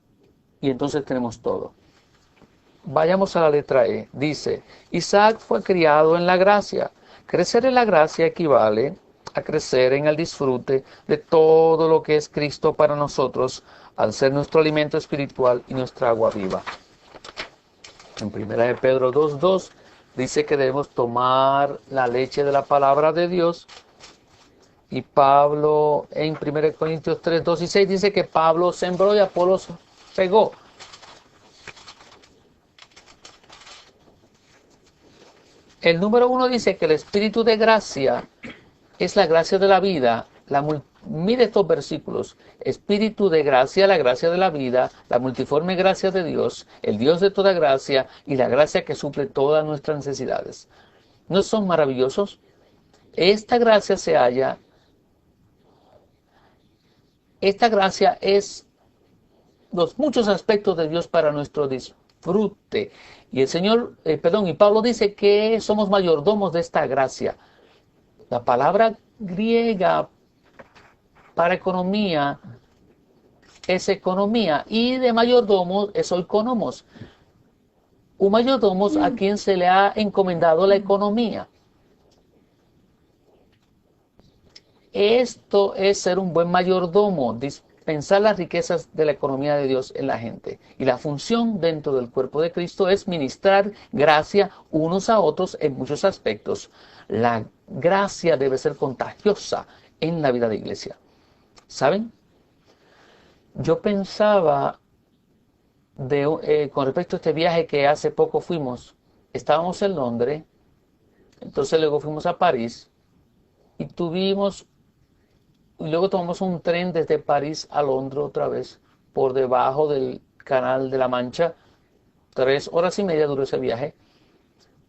y entonces tenemos todo. Vayamos a la letra E. Dice, Isaac fue criado en la gracia. Crecer en la gracia equivale a crecer en el disfrute de todo lo que es Cristo para nosotros, al ser nuestro alimento espiritual y nuestra agua viva. En 1 de Pedro 2:2 dice que debemos tomar la leche de la palabra de Dios. Y Pablo en 1 Corintios 3:2-6 dice que Pablo sembró y Apolos regó. El número 1 dice que el espíritu de gracia es la gracia de la vida. Mire estos versículos. Espíritu de gracia, la gracia de la vida, la multiforme gracia de Dios, el Dios de toda gracia y la gracia que suple todas nuestras necesidades. ¿No son maravillosos? Esta gracia es los muchos aspectos de Dios para nuestro disfrute. Y y Pablo dice que somos mayordomos de esta gracia. La palabra griega para economía es economía y de mayordomos es oikonomos. Un mayordomo a quien se le ha encomendado la economía. Esto es ser un buen mayordomo, dispensar las riquezas de la economía de Dios en la gente. Y la función dentro del cuerpo de Cristo es ministrar gracia unos a otros en muchos aspectos. La gracia debe ser contagiosa en la vida de iglesia. ¿Saben? Yo pensaba con respecto a este viaje que hace poco fuimos. Estábamos en Londres, entonces luego fuimos a París y luego tomamos un tren desde París a Londres otra vez por debajo del Canal de la Mancha. 3 horas y media duró ese viaje.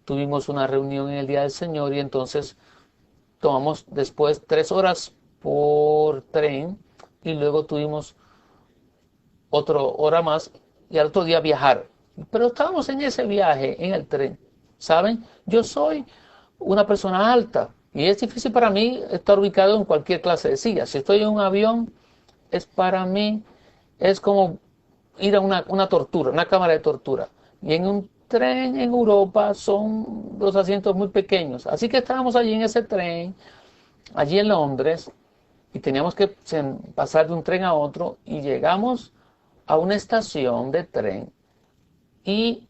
Tuvimos una reunión en el Día del Señor y entonces tomamos después 3 horas por tren y luego tuvimos otra hora más y al otro día viajar. Pero estábamos en ese viaje, en el tren. ¿Saben? Yo soy una persona alta y es difícil para mí estar ubicado en cualquier clase de silla. Si estoy en un avión, para mí es como ir a una tortura, una cámara de tortura. Y en un tren en Europa son los asientos muy pequeños. Así que estábamos allí en ese tren, allí en Londres, y teníamos que pasar de un tren a otro y llegamos a una estación de tren y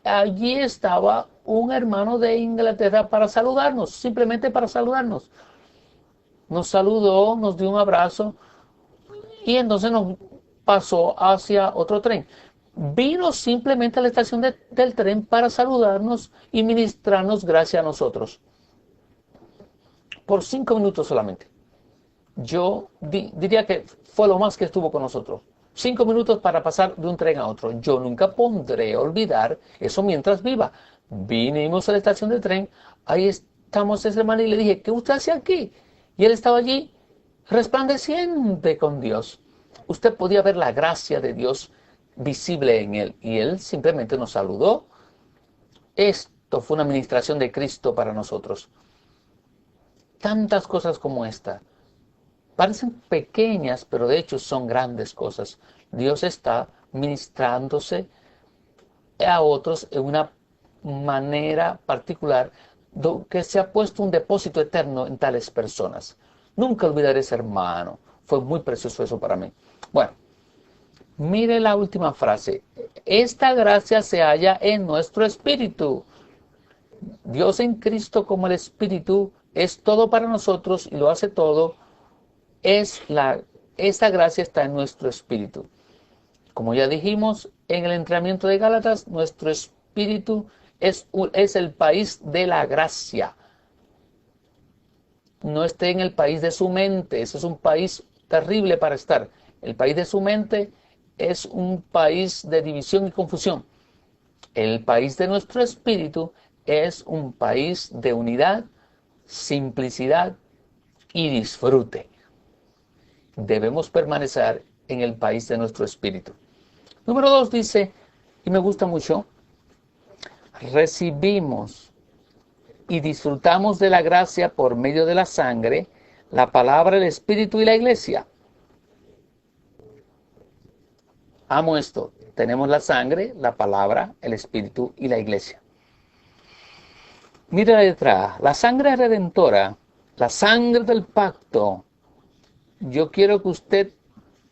allí estaba un hermano de Inglaterra para saludarnos, simplemente para saludarnos. Nos saludó, nos dio un abrazo y entonces nos pasó hacia otro tren. Vino simplemente a la estación del tren para saludarnos y ministrarnos gracia a nosotros. Por 5 minutos solamente. Yo diría que fue lo más que estuvo con nosotros. 5 minutos para pasar de un tren a otro. Yo nunca podré olvidar eso mientras viva. Vinimos a la estación de tren, ahí estamos ese hermano y le dije, ¿qué usted hace aquí? Y él estaba allí resplandeciente con Dios. Usted podía ver la gracia de Dios visible en él y él simplemente nos saludó. Esto fue una administración de Cristo para nosotros. Tantas cosas como esta. Parecen pequeñas, pero de hecho son grandes cosas. Dios está ministrándose a otros en una manera particular que se ha puesto un depósito eterno en tales personas. Nunca olvidaré ese hermano. Fue muy precioso eso para mí. Bueno, mire la última frase. Esta gracia se halla en nuestro espíritu. Dios en Cristo como el Espíritu es todo para nosotros y lo hace todo. Esta gracia está en nuestro espíritu. Como ya dijimos en el entrenamiento de Gálatas, nuestro espíritu es el país de la gracia. No esté en el país de su mente. Ese es un país terrible para estar. El país de su mente es un país de división y confusión. El país de nuestro espíritu es un país de unidad, simplicidad y disfrute. Debemos permanecer en el país de nuestro espíritu. Número 2 dice, y me gusta mucho, recibimos y disfrutamos de la gracia por medio de la sangre, la palabra, el espíritu y la iglesia. Amo esto. Tenemos la sangre, la palabra, el espíritu y la iglesia. Mira la letra A. La sangre redentora, la sangre del pacto. Yo quiero que usted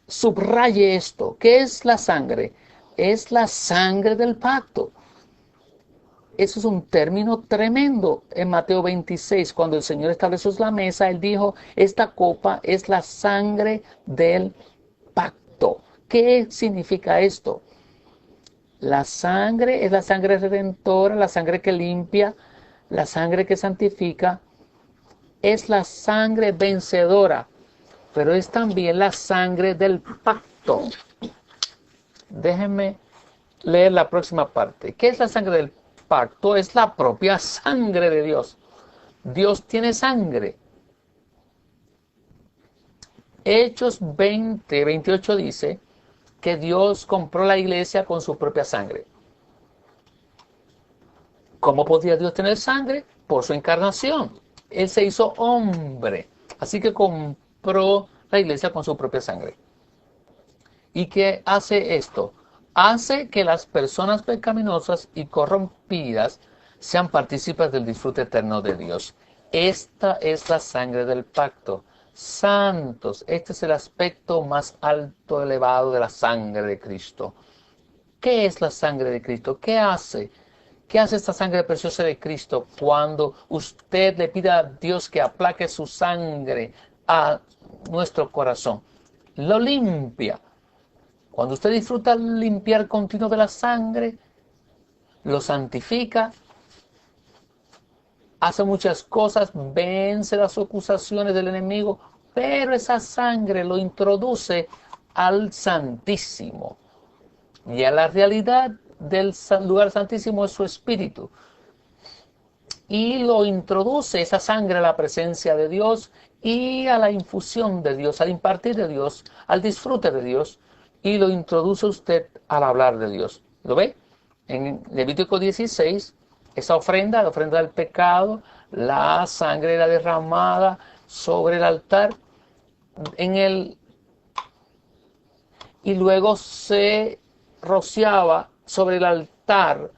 subraye esto. ¿Qué es la sangre? Es la sangre del pacto. Eso es un término tremendo. En Mateo 26, cuando el Señor estableció la mesa, Él dijo, esta copa es la sangre del pacto. ¿Qué significa esto? La sangre es la sangre redentora, la sangre que limpia, la sangre que santifica. Es la sangre vencedora, pero es también la sangre del pacto. Déjenme leer la próxima parte. ¿Qué es la sangre del pacto? Es la propia sangre de Dios. Dios tiene sangre. Hechos 20:28 dice que Dios compró la iglesia con su propia sangre. ¿Cómo podía Dios tener sangre? Por su encarnación. Él se hizo hombre. Así que compró la iglesia con su propia sangre. ¿Y qué hace esto? Hace que las personas pecaminosas y corrompidas sean partícipes del disfrute eterno de Dios. Esta es la sangre del pacto. Santos, este es el aspecto más alto, elevado de la sangre de Cristo. ¿Qué es la sangre de Cristo? ¿Qué hace? ¿Qué hace esta sangre preciosa de Cristo cuando usted le pide a Dios que aplaque su sangre a nuestro corazón? Lo limpia. Cuando usted disfruta el limpiar continuo de la sangre, lo santifica, hace muchas cosas, vence las acusaciones del enemigo, pero esa sangre lo introduce al Santísimo. Y a la realidad del lugar santísimo es su espíritu. Y lo introduce esa sangre a la presencia de Dios y a la infusión de Dios, al impartir de Dios, al disfrute de Dios. Y lo introduce usted al hablar de Dios. ¿Lo ve? En Levítico 16, esa ofrenda, la ofrenda del pecado, la sangre era derramada sobre el altar y luego se rociaba sobre el altar,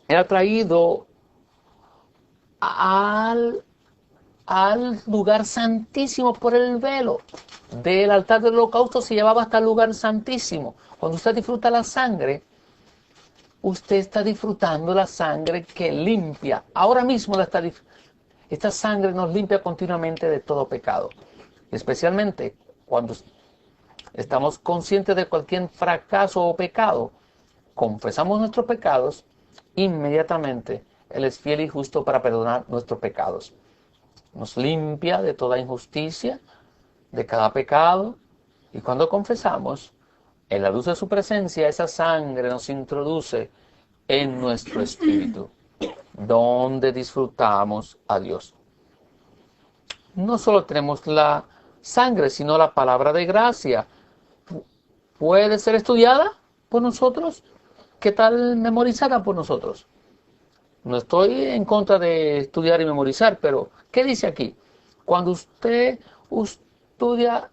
era traído al lugar santísimo por el velo. Del altar del holocausto se llevaba hasta el lugar santísimo. Cuando usted disfruta la sangre, usted está disfrutando la sangre que limpia. Ahora mismo esta sangre nos limpia continuamente de todo pecado. Especialmente cuando estamos conscientes de cualquier fracaso o pecado, confesamos nuestros pecados, inmediatamente Él es fiel y justo para perdonar nuestros pecados. Nos limpia de toda injusticia, de cada pecado, y cuando confesamos, en la luz de su presencia, esa sangre nos introduce en nuestro espíritu, donde disfrutamos a Dios. No solo tenemos la sangre, sino la palabra de gracia. ¿Puede ser estudiada por nosotros? ¿Qué tal memorizada por nosotros? No estoy en contra de estudiar y memorizar, pero ¿qué dice aquí? Cuando usted estudia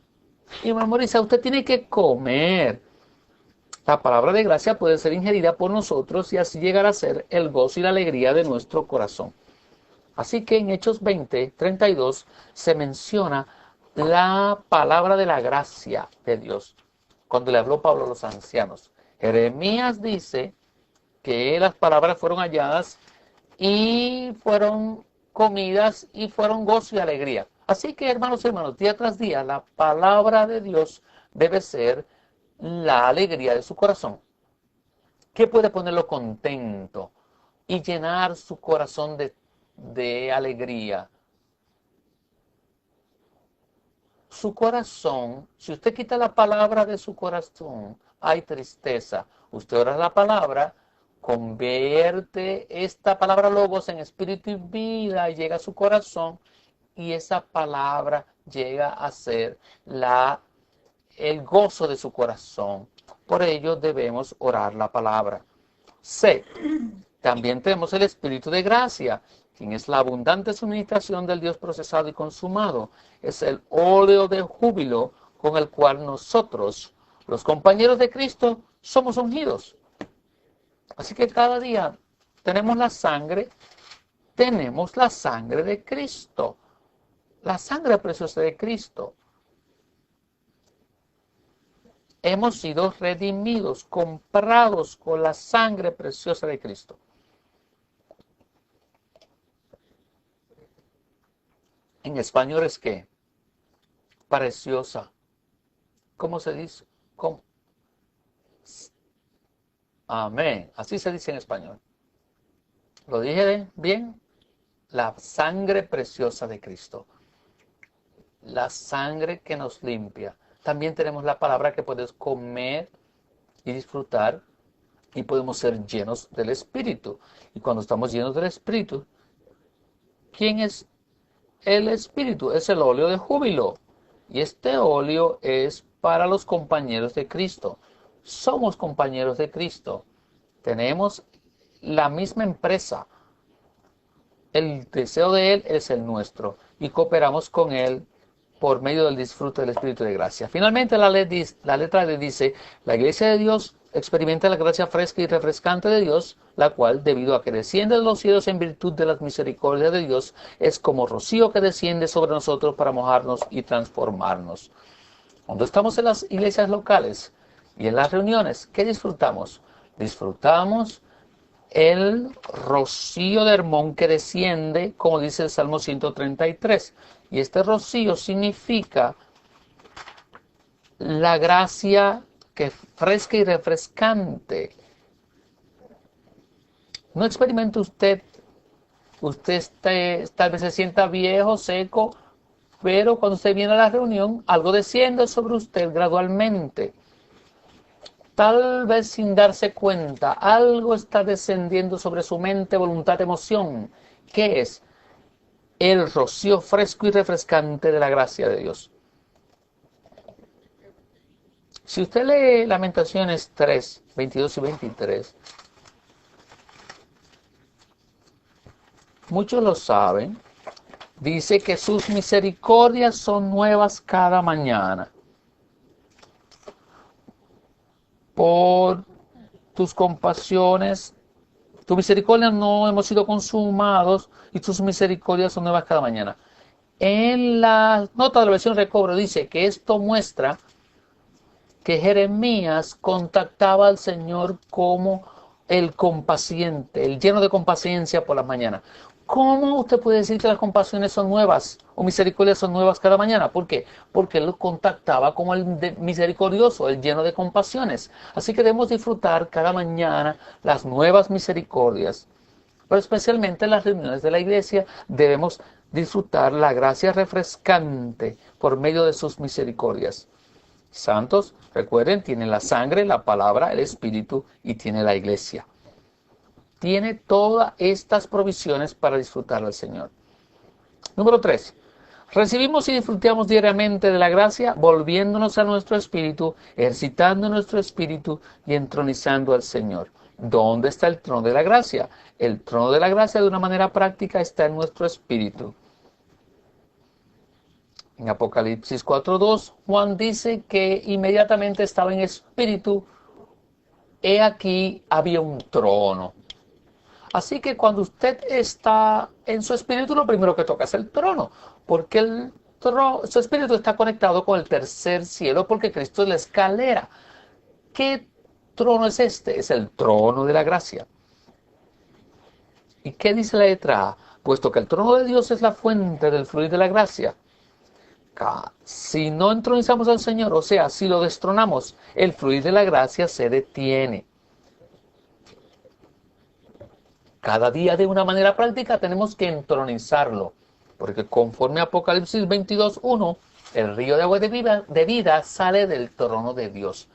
y memoriza, usted tiene que comer. La palabra de gracia puede ser ingerida por nosotros y así llegar a ser el gozo y la alegría de nuestro corazón. Así que en Hechos 20:32 se menciona la palabra de la gracia de Dios, cuando le habló Pablo a los ancianos. Jeremías dice que las palabras fueron halladas y fueron comidas y fueron gozo y alegría. Así que, hermanos y hermanos, día tras día, la palabra de Dios debe ser la alegría de su corazón. ¿Qué puede ponerlo contento y llenar su corazón de alegría? Su corazón, si usted quita la palabra de su corazón, hay tristeza. Usted ora la palabra, convierte esta palabra logos en espíritu y vida, y llega a su corazón, y esa palabra llega a ser el gozo de su corazón. Por ello debemos orar la palabra. C. También tenemos el espíritu de gracia, quien es la abundante suministración del Dios procesado y consumado. Es el óleo de júbilo con el cual nosotros, los compañeros de Cristo, somos ungidos. Así que cada día tenemos la sangre de Cristo, la sangre preciosa de Cristo. Hemos sido redimidos, comprados con la sangre preciosa de Cristo. En español es ¿qué? Preciosa. ¿Cómo se dice? ¿Cómo? Amén. Así se dice en español. ¿Lo dije bien? La sangre preciosa de Cristo. La sangre que nos limpia. También tenemos la palabra que puedes comer y disfrutar, y podemos ser llenos del Espíritu. Y cuando estamos llenos del Espíritu, ¿quién es el Espíritu? Es el óleo de júbilo. Y este óleo es para los compañeros de Cristo. Somos compañeros de Cristo. Tenemos la misma empresa. El deseo de Él es el nuestro. Y cooperamos con Él por medio del disfrute del Espíritu de gracia. Finalmente la letra D dice: la iglesia de Dios experimenta la gracia fresca y refrescante de Dios, la cual, debido a que desciende de los cielos en virtud de las misericordias de Dios, es como rocío que desciende sobre nosotros para mojarnos y transformarnos. Cuando estamos en las iglesias locales y en las reuniones, ¿qué disfrutamos? Disfrutamos el rocío de Hermón que desciende, como dice el Salmo 133. Y este rocío significa la gracia que es fresca y refrescante. No experimente usted tal vez se sienta viejo, seco, pero cuando usted viene a la reunión, algo desciende sobre usted gradualmente. Tal vez sin darse cuenta, algo está descendiendo sobre su mente, voluntad, emoción. ¿Qué es? El rocío fresco y refrescante de la gracia de Dios. Si usted lee Lamentaciones 3, 22 y 23, muchos lo saben, dice que sus misericordias son nuevas cada mañana. Por tus compasiones, tu misericordia no hemos sido consumados y tus misericordias son nuevas cada mañana. En la nota de la versión Recobro dice que esto muestra que Jeremías contactaba al Señor como el compaciente, el lleno de compaciencia por las mañanas. ¿Cómo usted puede decir que las compasiones son nuevas o misericordias son nuevas cada mañana? ¿Por qué? Porque él lo contactaba como el misericordioso, el lleno de compasiones. Así que debemos disfrutar cada mañana las nuevas misericordias. Pero especialmente en las reuniones de la iglesia debemos disfrutar la gracia refrescante por medio de sus misericordias. Santos, recuerden, tienen la sangre, la palabra, el Espíritu y tiene la iglesia. Tiene todas estas provisiones para disfrutar al Señor. Número 3. Recibimos y disfrutamos diariamente de la gracia, volviéndonos a nuestro espíritu, ejercitando nuestro espíritu y entronizando al Señor. ¿Dónde está el trono de la gracia? El trono de la gracia, de una manera práctica, está en nuestro espíritu. En Apocalipsis 4:2, Juan dice que inmediatamente estaba en espíritu. He aquí, había un trono. Así que cuando usted está en su espíritu, lo primero que toca es el trono, porque su espíritu está conectado con el tercer cielo, porque Cristo es la escalera. ¿Qué trono es este? Es el trono de la gracia. ¿Y qué dice la letra A? Puesto que el trono de Dios es la fuente del fluir de la gracia. Si no entronizamos al Señor, o sea, si lo destronamos, el fluir de la gracia se detiene. Cada día de una manera práctica tenemos que entronizarlo, porque conforme a Apocalipsis 22:1, el río de agua de vida sale del trono de Dios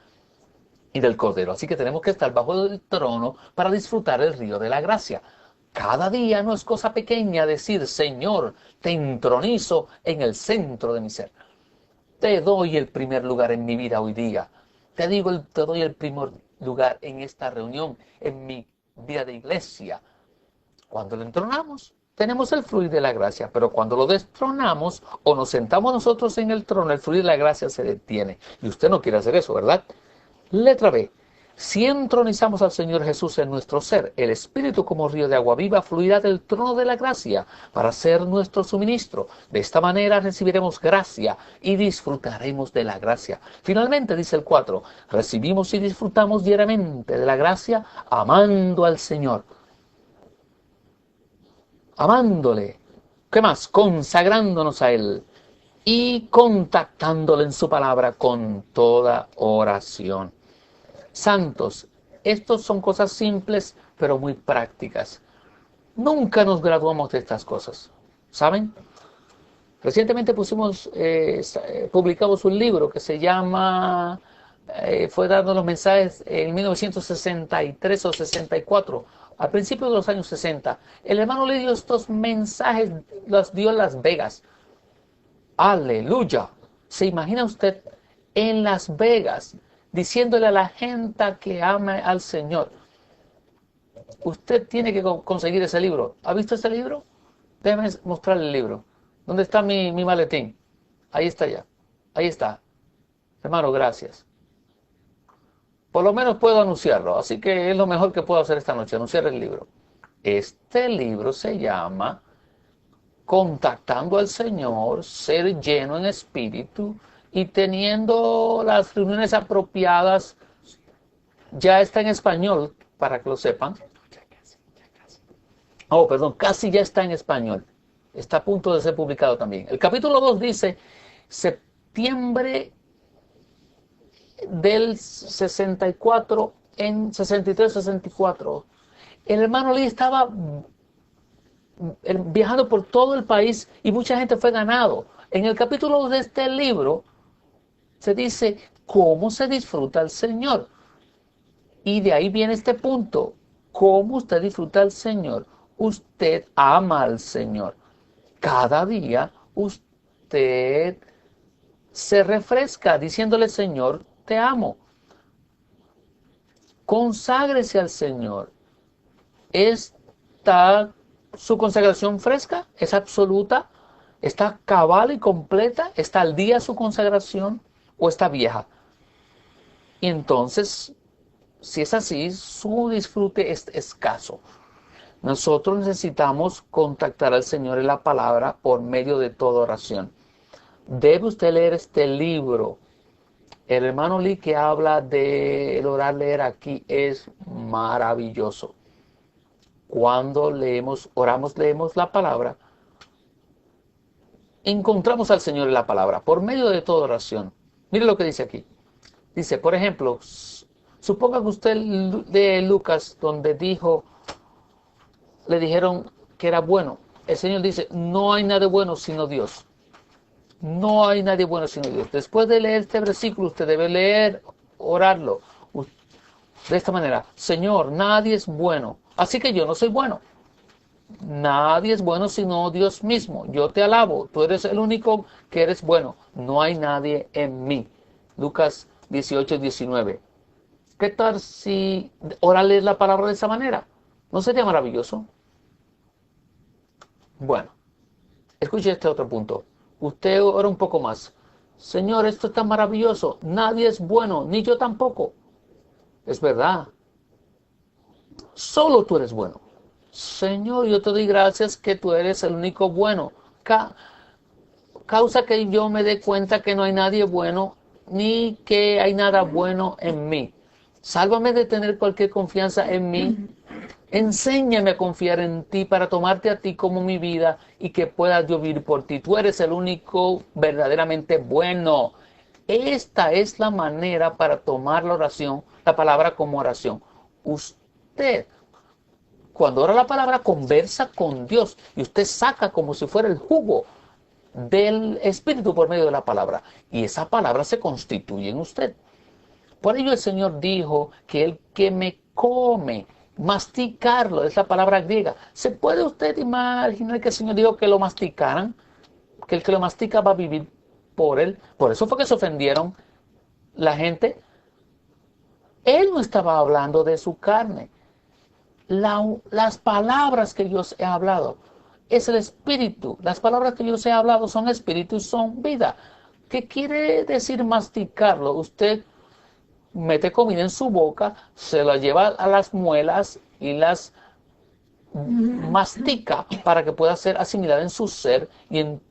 y del Cordero. Así que tenemos que estar bajo el trono para disfrutar el río de la gracia. Cada día no es cosa pequeña decir, Señor, te entronizo en el centro de mi ser. Te doy el primer lugar en mi vida hoy día. Te doy el primer lugar en esta reunión, en mi vida de iglesia. Cuando lo entronamos, tenemos el fluir de la gracia, pero cuando lo destronamos o nos sentamos nosotros en el trono, el fluir de la gracia se detiene. Y usted no quiere hacer eso, ¿verdad? Letra B. Si entronizamos al Señor Jesús en nuestro ser, el Espíritu como río de agua viva fluirá del trono de la gracia para ser nuestro suministro. De esta manera recibiremos gracia y disfrutaremos de la gracia. Finalmente, dice el 4, recibimos y disfrutamos diariamente de la gracia amando al Señor. Amándole. ¿Qué más? Consagrándonos a Él y contactándole en su palabra con toda oración. Santos, estos son cosas simples, pero muy prácticas. Nunca nos graduamos de estas cosas, ¿saben? Recientemente publicamos un libro que se llama, fue dando los mensajes en 1963 o 64, al principio de los años 60. El hermano le dio estos mensajes, los dio en Las Vegas. Aleluya. ¿Se imagina usted en Las Vegas diciéndole a la gente que ama al Señor? Usted tiene que conseguir ese libro. ¿Ha visto ese libro? Déjeme mostrarle el libro. ¿Dónde está mi maletín? Ahí está ya. Ahí está. Hermano, gracias. Por lo menos puedo anunciarlo. Así que es lo mejor que puedo hacer esta noche, anunciar el libro. Este libro se llama Contactando al Señor, ser lleno en espíritu y teniendo las reuniones apropiadas. Ya está en español, para que lo sepan. Oh, perdón, casi ya está en español. Está a punto de ser publicado también. El capítulo 2 dice, septiembre del 64, en 63-64. El hermano Lee estaba viajando por todo el país y mucha gente fue ganado. En el capítulo 2 de este libro se dice cómo se disfruta al Señor. Y de ahí viene este punto. ¿Cómo usted disfruta al Señor? Usted ama al Señor. Cada día usted se refresca diciéndole, Señor, te amo. Conságrese al Señor. ¿Está su consagración fresca? ¿Es absoluta? ¿Está cabal y completa? ¿Está al día su consagración o está vieja? Y entonces, si es así, su disfrute es escaso. Nosotros necesitamos contactar al Señor en la palabra por medio de toda oración. Debe usted leer este libro. El hermano Lee que habla del orar, leer aquí es maravilloso. Cuando oramos, leemos la palabra, encontramos al Señor en la palabra por medio de toda oración. Mire lo que dice aquí. Dice, por ejemplo, suponga que usted lee Lucas donde le dijeron que era bueno. El Señor dice, no hay nada bueno sino Dios. No hay nadie bueno sino Dios. Después de leer este versículo, usted debe orarlo de esta manera. Señor, nadie es bueno, así que yo no soy bueno. Nadie es bueno sino Dios mismo. Yo te alabo. Tú eres el único que eres bueno. No hay nadie en mí. Lucas 18-19. ¿Qué tal si leer la palabra de esa manera? ¿No sería maravilloso? Bueno, escuche este otro punto. Usted ora un poco más. Señor, esto es tan maravilloso. Nadie es bueno, ni yo tampoco. Es verdad. Solo tú eres bueno. Señor, yo te doy gracias que tú eres el único bueno. Causa que yo me dé cuenta que no hay nadie bueno, ni que hay nada bueno en mí. Sálvame de tener cualquier confianza en mí Enséñame a confiar en ti para tomarte a ti como mi vida y que pueda yo vivir por ti. Tú eres el único verdaderamente bueno. Esta es la manera para tomar la oración, la palabra como oración. Usted, cuando ora la palabra, conversa con Dios y usted saca como si fuera el jugo del Espíritu por medio de la palabra. Y esa palabra se constituye en usted. Por ello el Señor dijo que el que me come, masticarlo, es la palabra griega. ¿Se puede usted imaginar que el Señor dijo que lo masticaran? Que el que lo mastica va a vivir por él. Por eso fue que se ofendieron la gente. Él no estaba hablando de su carne. Las palabras que yo os he hablado es el espíritu. Las palabras que yo os he hablado son espíritu y son vida. ¿Qué quiere decir masticarlo? Usted mete comida en su boca, se la lleva a las muelas y las mastica para que pueda ser asimilada en su ser y en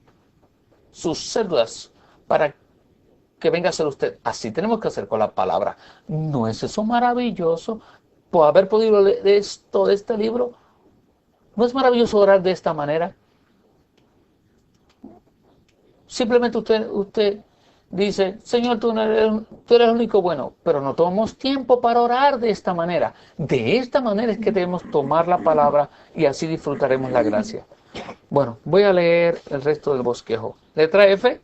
sus células para que venga a ser usted. Así tenemos que hacer con la palabra. ¿No es eso maravilloso? Por haber podido leer esto de este libro, ¿no es maravilloso orar de esta manera? Simplemente usted dice, Señor, tú eres el único bueno, pero no tomamos tiempo para orar de esta manera. De esta manera es que debemos tomar la palabra y así disfrutaremos la gracia. Bueno, voy a leer el resto del bosquejo. Letra F.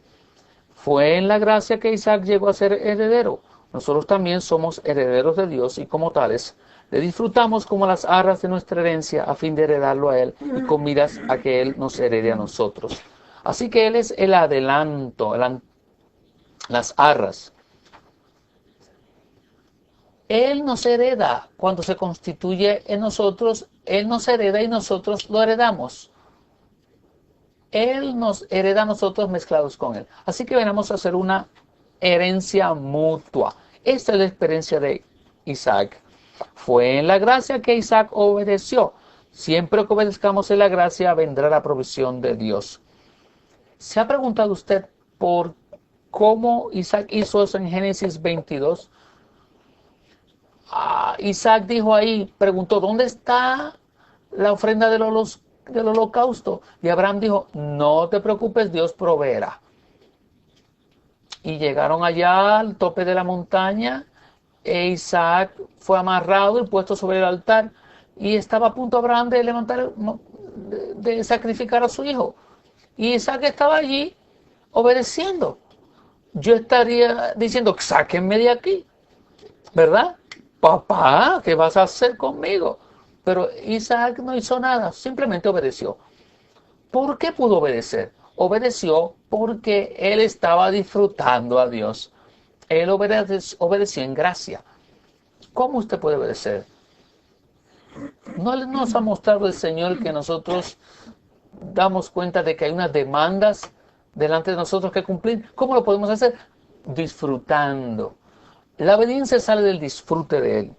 Fue en la gracia que Isaac llegó a ser heredero. Nosotros también somos herederos de Dios y como tales le disfrutamos como las arras de nuestra herencia a fin de heredarlo a Él y con miras a que Él nos herede a nosotros. Así que Él es el adelanto, las arras. Él nos hereda cuando se constituye en nosotros, Él nos hereda y nosotros lo heredamos. Él nos hereda a nosotros mezclados con Él. Así que venimos a hacer una herencia mutua. Esta es la experiencia de Isaac. Fue en la gracia que Isaac obedeció. Siempre que obedezcamos en la gracia vendrá la provisión de Dios. ¿Se ha preguntado usted por cómo Isaac hizo eso en Génesis 22? Isaac dijo ahí, preguntó, ¿dónde está la ofrenda del holocausto? Y Abraham dijo, no te preocupes, Dios proveerá. Y llegaron allá al tope de la montaña, e Isaac fue amarrado y puesto sobre el altar, y estaba a punto Abraham de sacrificar a su hijo. Y Isaac estaba allí obedeciendo. Yo estaría diciendo, sáquenme de aquí, ¿verdad? Papá, ¿qué vas a hacer conmigo? Pero Isaac no hizo nada, simplemente obedeció. ¿Por qué pudo obedecer? Obedeció porque él estaba disfrutando a Dios. Él obedeció en gracia. ¿Cómo usted puede obedecer? ¿No nos ha mostrado el Señor que nosotros damos cuenta de que hay unas demandas delante de nosotros que cumplir? ¿Cómo lo podemos hacer? Disfrutando. La obediencia sale del disfrute de Él.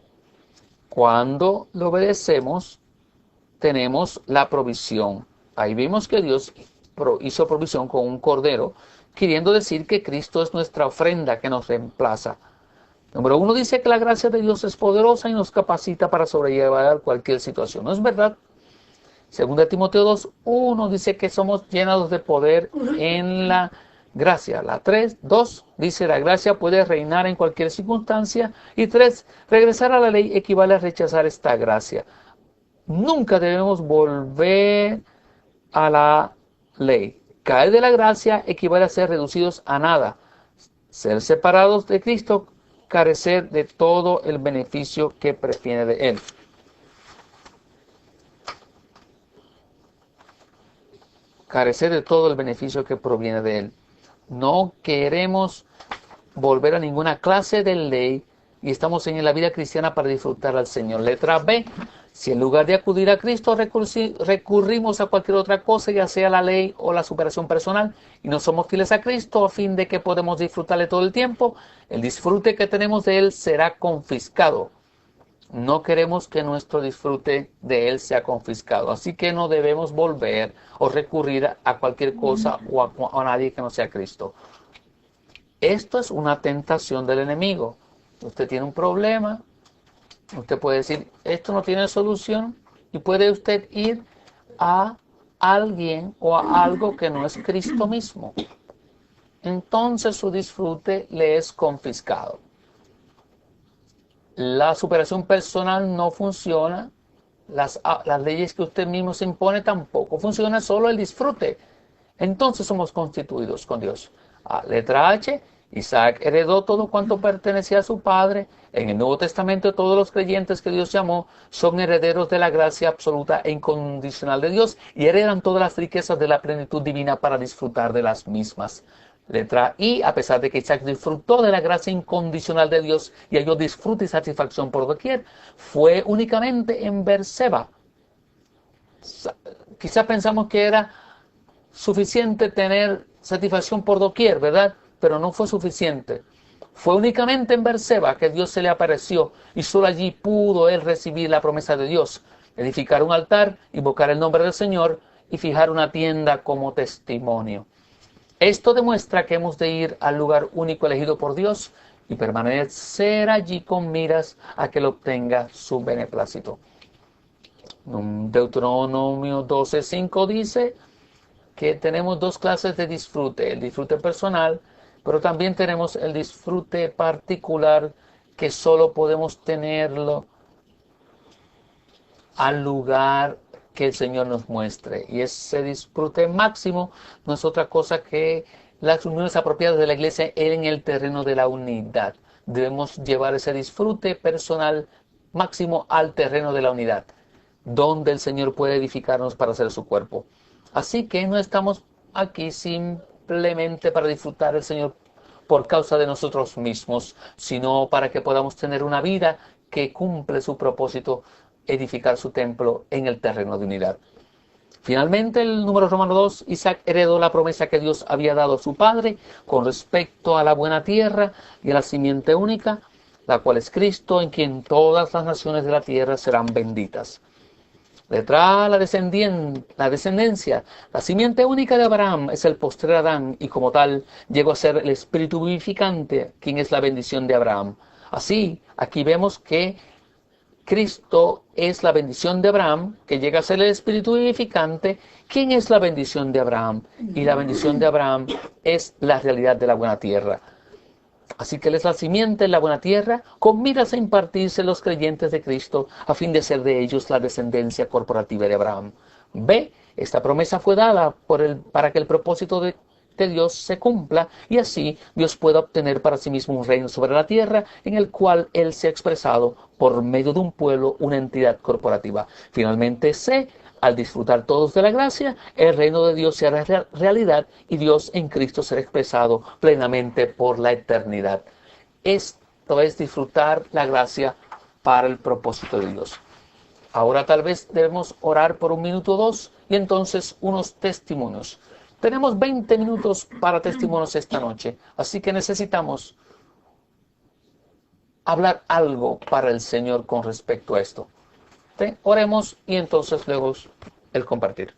Cuando lo obedecemos, tenemos la provisión. Ahí vimos que Dios hizo provisión con un cordero, queriendo decir que Cristo es nuestra ofrenda que nos reemplaza. Número 1 dice que la gracia de Dios es poderosa y nos capacita para sobrellevar cualquier situación. ¿No es verdad? Segunda Timoteo 2:1 dice que somos llenados de poder en la gracia. La 2 dice la gracia puede reinar en cualquier circunstancia. Y 3, regresar a la ley equivale a rechazar esta gracia. Nunca debemos volver a la ley. Caer de la gracia equivale a ser reducidos a nada. Ser separados de Cristo, carecer de todo el beneficio que proviene de Él. Carecer de todo el beneficio que proviene de Él. No queremos volver a ninguna clase de ley y estamos en la vida cristiana para disfrutar al Señor. Letra B. Si en lugar de acudir a Cristo recurrimos a cualquier otra cosa, ya sea la ley o la superación personal, y no somos fieles a Cristo a fin de que podamos disfrutarle todo el tiempo, el disfrute que tenemos de Él será confiscado. No queremos que nuestro disfrute de Él sea confiscado. Así que no debemos volver o recurrir a cualquier cosa o a nadie que no sea Cristo. Esto es una tentación del enemigo. Usted tiene un problema. Usted puede decir, esto no tiene solución. y puede usted ir a alguien o a algo que no es Cristo mismo. Entonces su disfrute le es confiscado. La superación personal no funciona. Las leyes que usted mismo se impone tampoco. Funciona solo el disfrute. Entonces somos constituidos con Dios. Letra H. Isaac heredó todo cuanto pertenecía a su padre. En el Nuevo Testamento todos los creyentes que Dios llamó son herederos de la gracia absoluta e incondicional de Dios y heredan todas las riquezas de la plenitud divina para disfrutar de las mismas. Letra I, a pesar de que Isaac disfrutó de la gracia incondicional de Dios y halló disfrute y satisfacción por doquier, fue únicamente en Berseba. Quizá pensamos que era suficiente tener satisfacción por doquier, ¿verdad? Pero no fue suficiente. Fue únicamente en Berseba que Dios se le apareció y solo allí pudo él recibir la promesa de Dios, edificar un altar, invocar el nombre del Señor y fijar una tienda como testimonio. Esto demuestra que hemos de ir al lugar único elegido por Dios y permanecer allí con miras a que Él obtenga su beneplácito. Deuteronomio 12:5 dice que tenemos dos clases de disfrute, el disfrute personal, pero también tenemos el disfrute particular que solo podemos tenerlo al lugar que el Señor nos muestre. Y ese disfrute máximo no es otra cosa que las uniones apropiadas de la iglesia en el terreno de la unidad. Debemos llevar ese disfrute personal máximo al terreno de la unidad, donde el Señor puede edificarnos para ser su cuerpo. Así que no estamos aquí simplemente para disfrutar del Señor por causa de nosotros mismos, sino para que podamos tener una vida que cumple su propósito, edificar su templo en el terreno de unidad. Finalmente, el número romano 2, Isaac heredó la promesa que Dios había dado a su padre con respecto a la buena tierra y a la simiente única, la cual es Cristo, en quien todas las naciones de la tierra serán benditas. Letra A, la descendencia. La simiente única de Abraham es el postrer Adán y como tal llegó a ser el espíritu vivificante, quien es la bendición de Abraham. Así, aquí vemos que Cristo es la bendición de Abraham, que llega a ser el espíritu vivificante. ¿Quién es la bendición de Abraham? Y la bendición de Abraham es la realidad de la buena tierra. Así que Él es la simiente en la buena tierra, con miras a impartirse los creyentes de Cristo, a fin de ser de ellos la descendencia corporativa de Abraham. B. Esta promesa fue dada para que el propósito de Dios se cumpla, y así Dios pueda obtener para sí mismo un reino sobre la tierra, en el cual Él se ha expresado por medio de un pueblo, una entidad corporativa. Finalmente C. Al disfrutar todos de la gracia, el reino de Dios será realidad y Dios en Cristo será expresado plenamente por la eternidad. Esto es disfrutar la gracia para el propósito de Dios. Ahora tal vez debemos orar por 1 minuto o 2 y entonces unos testimonios. Tenemos 20 minutos para testimonios esta noche, así que necesitamos hablar algo para el Señor con respecto a esto. Oremos y entonces luego el compartir.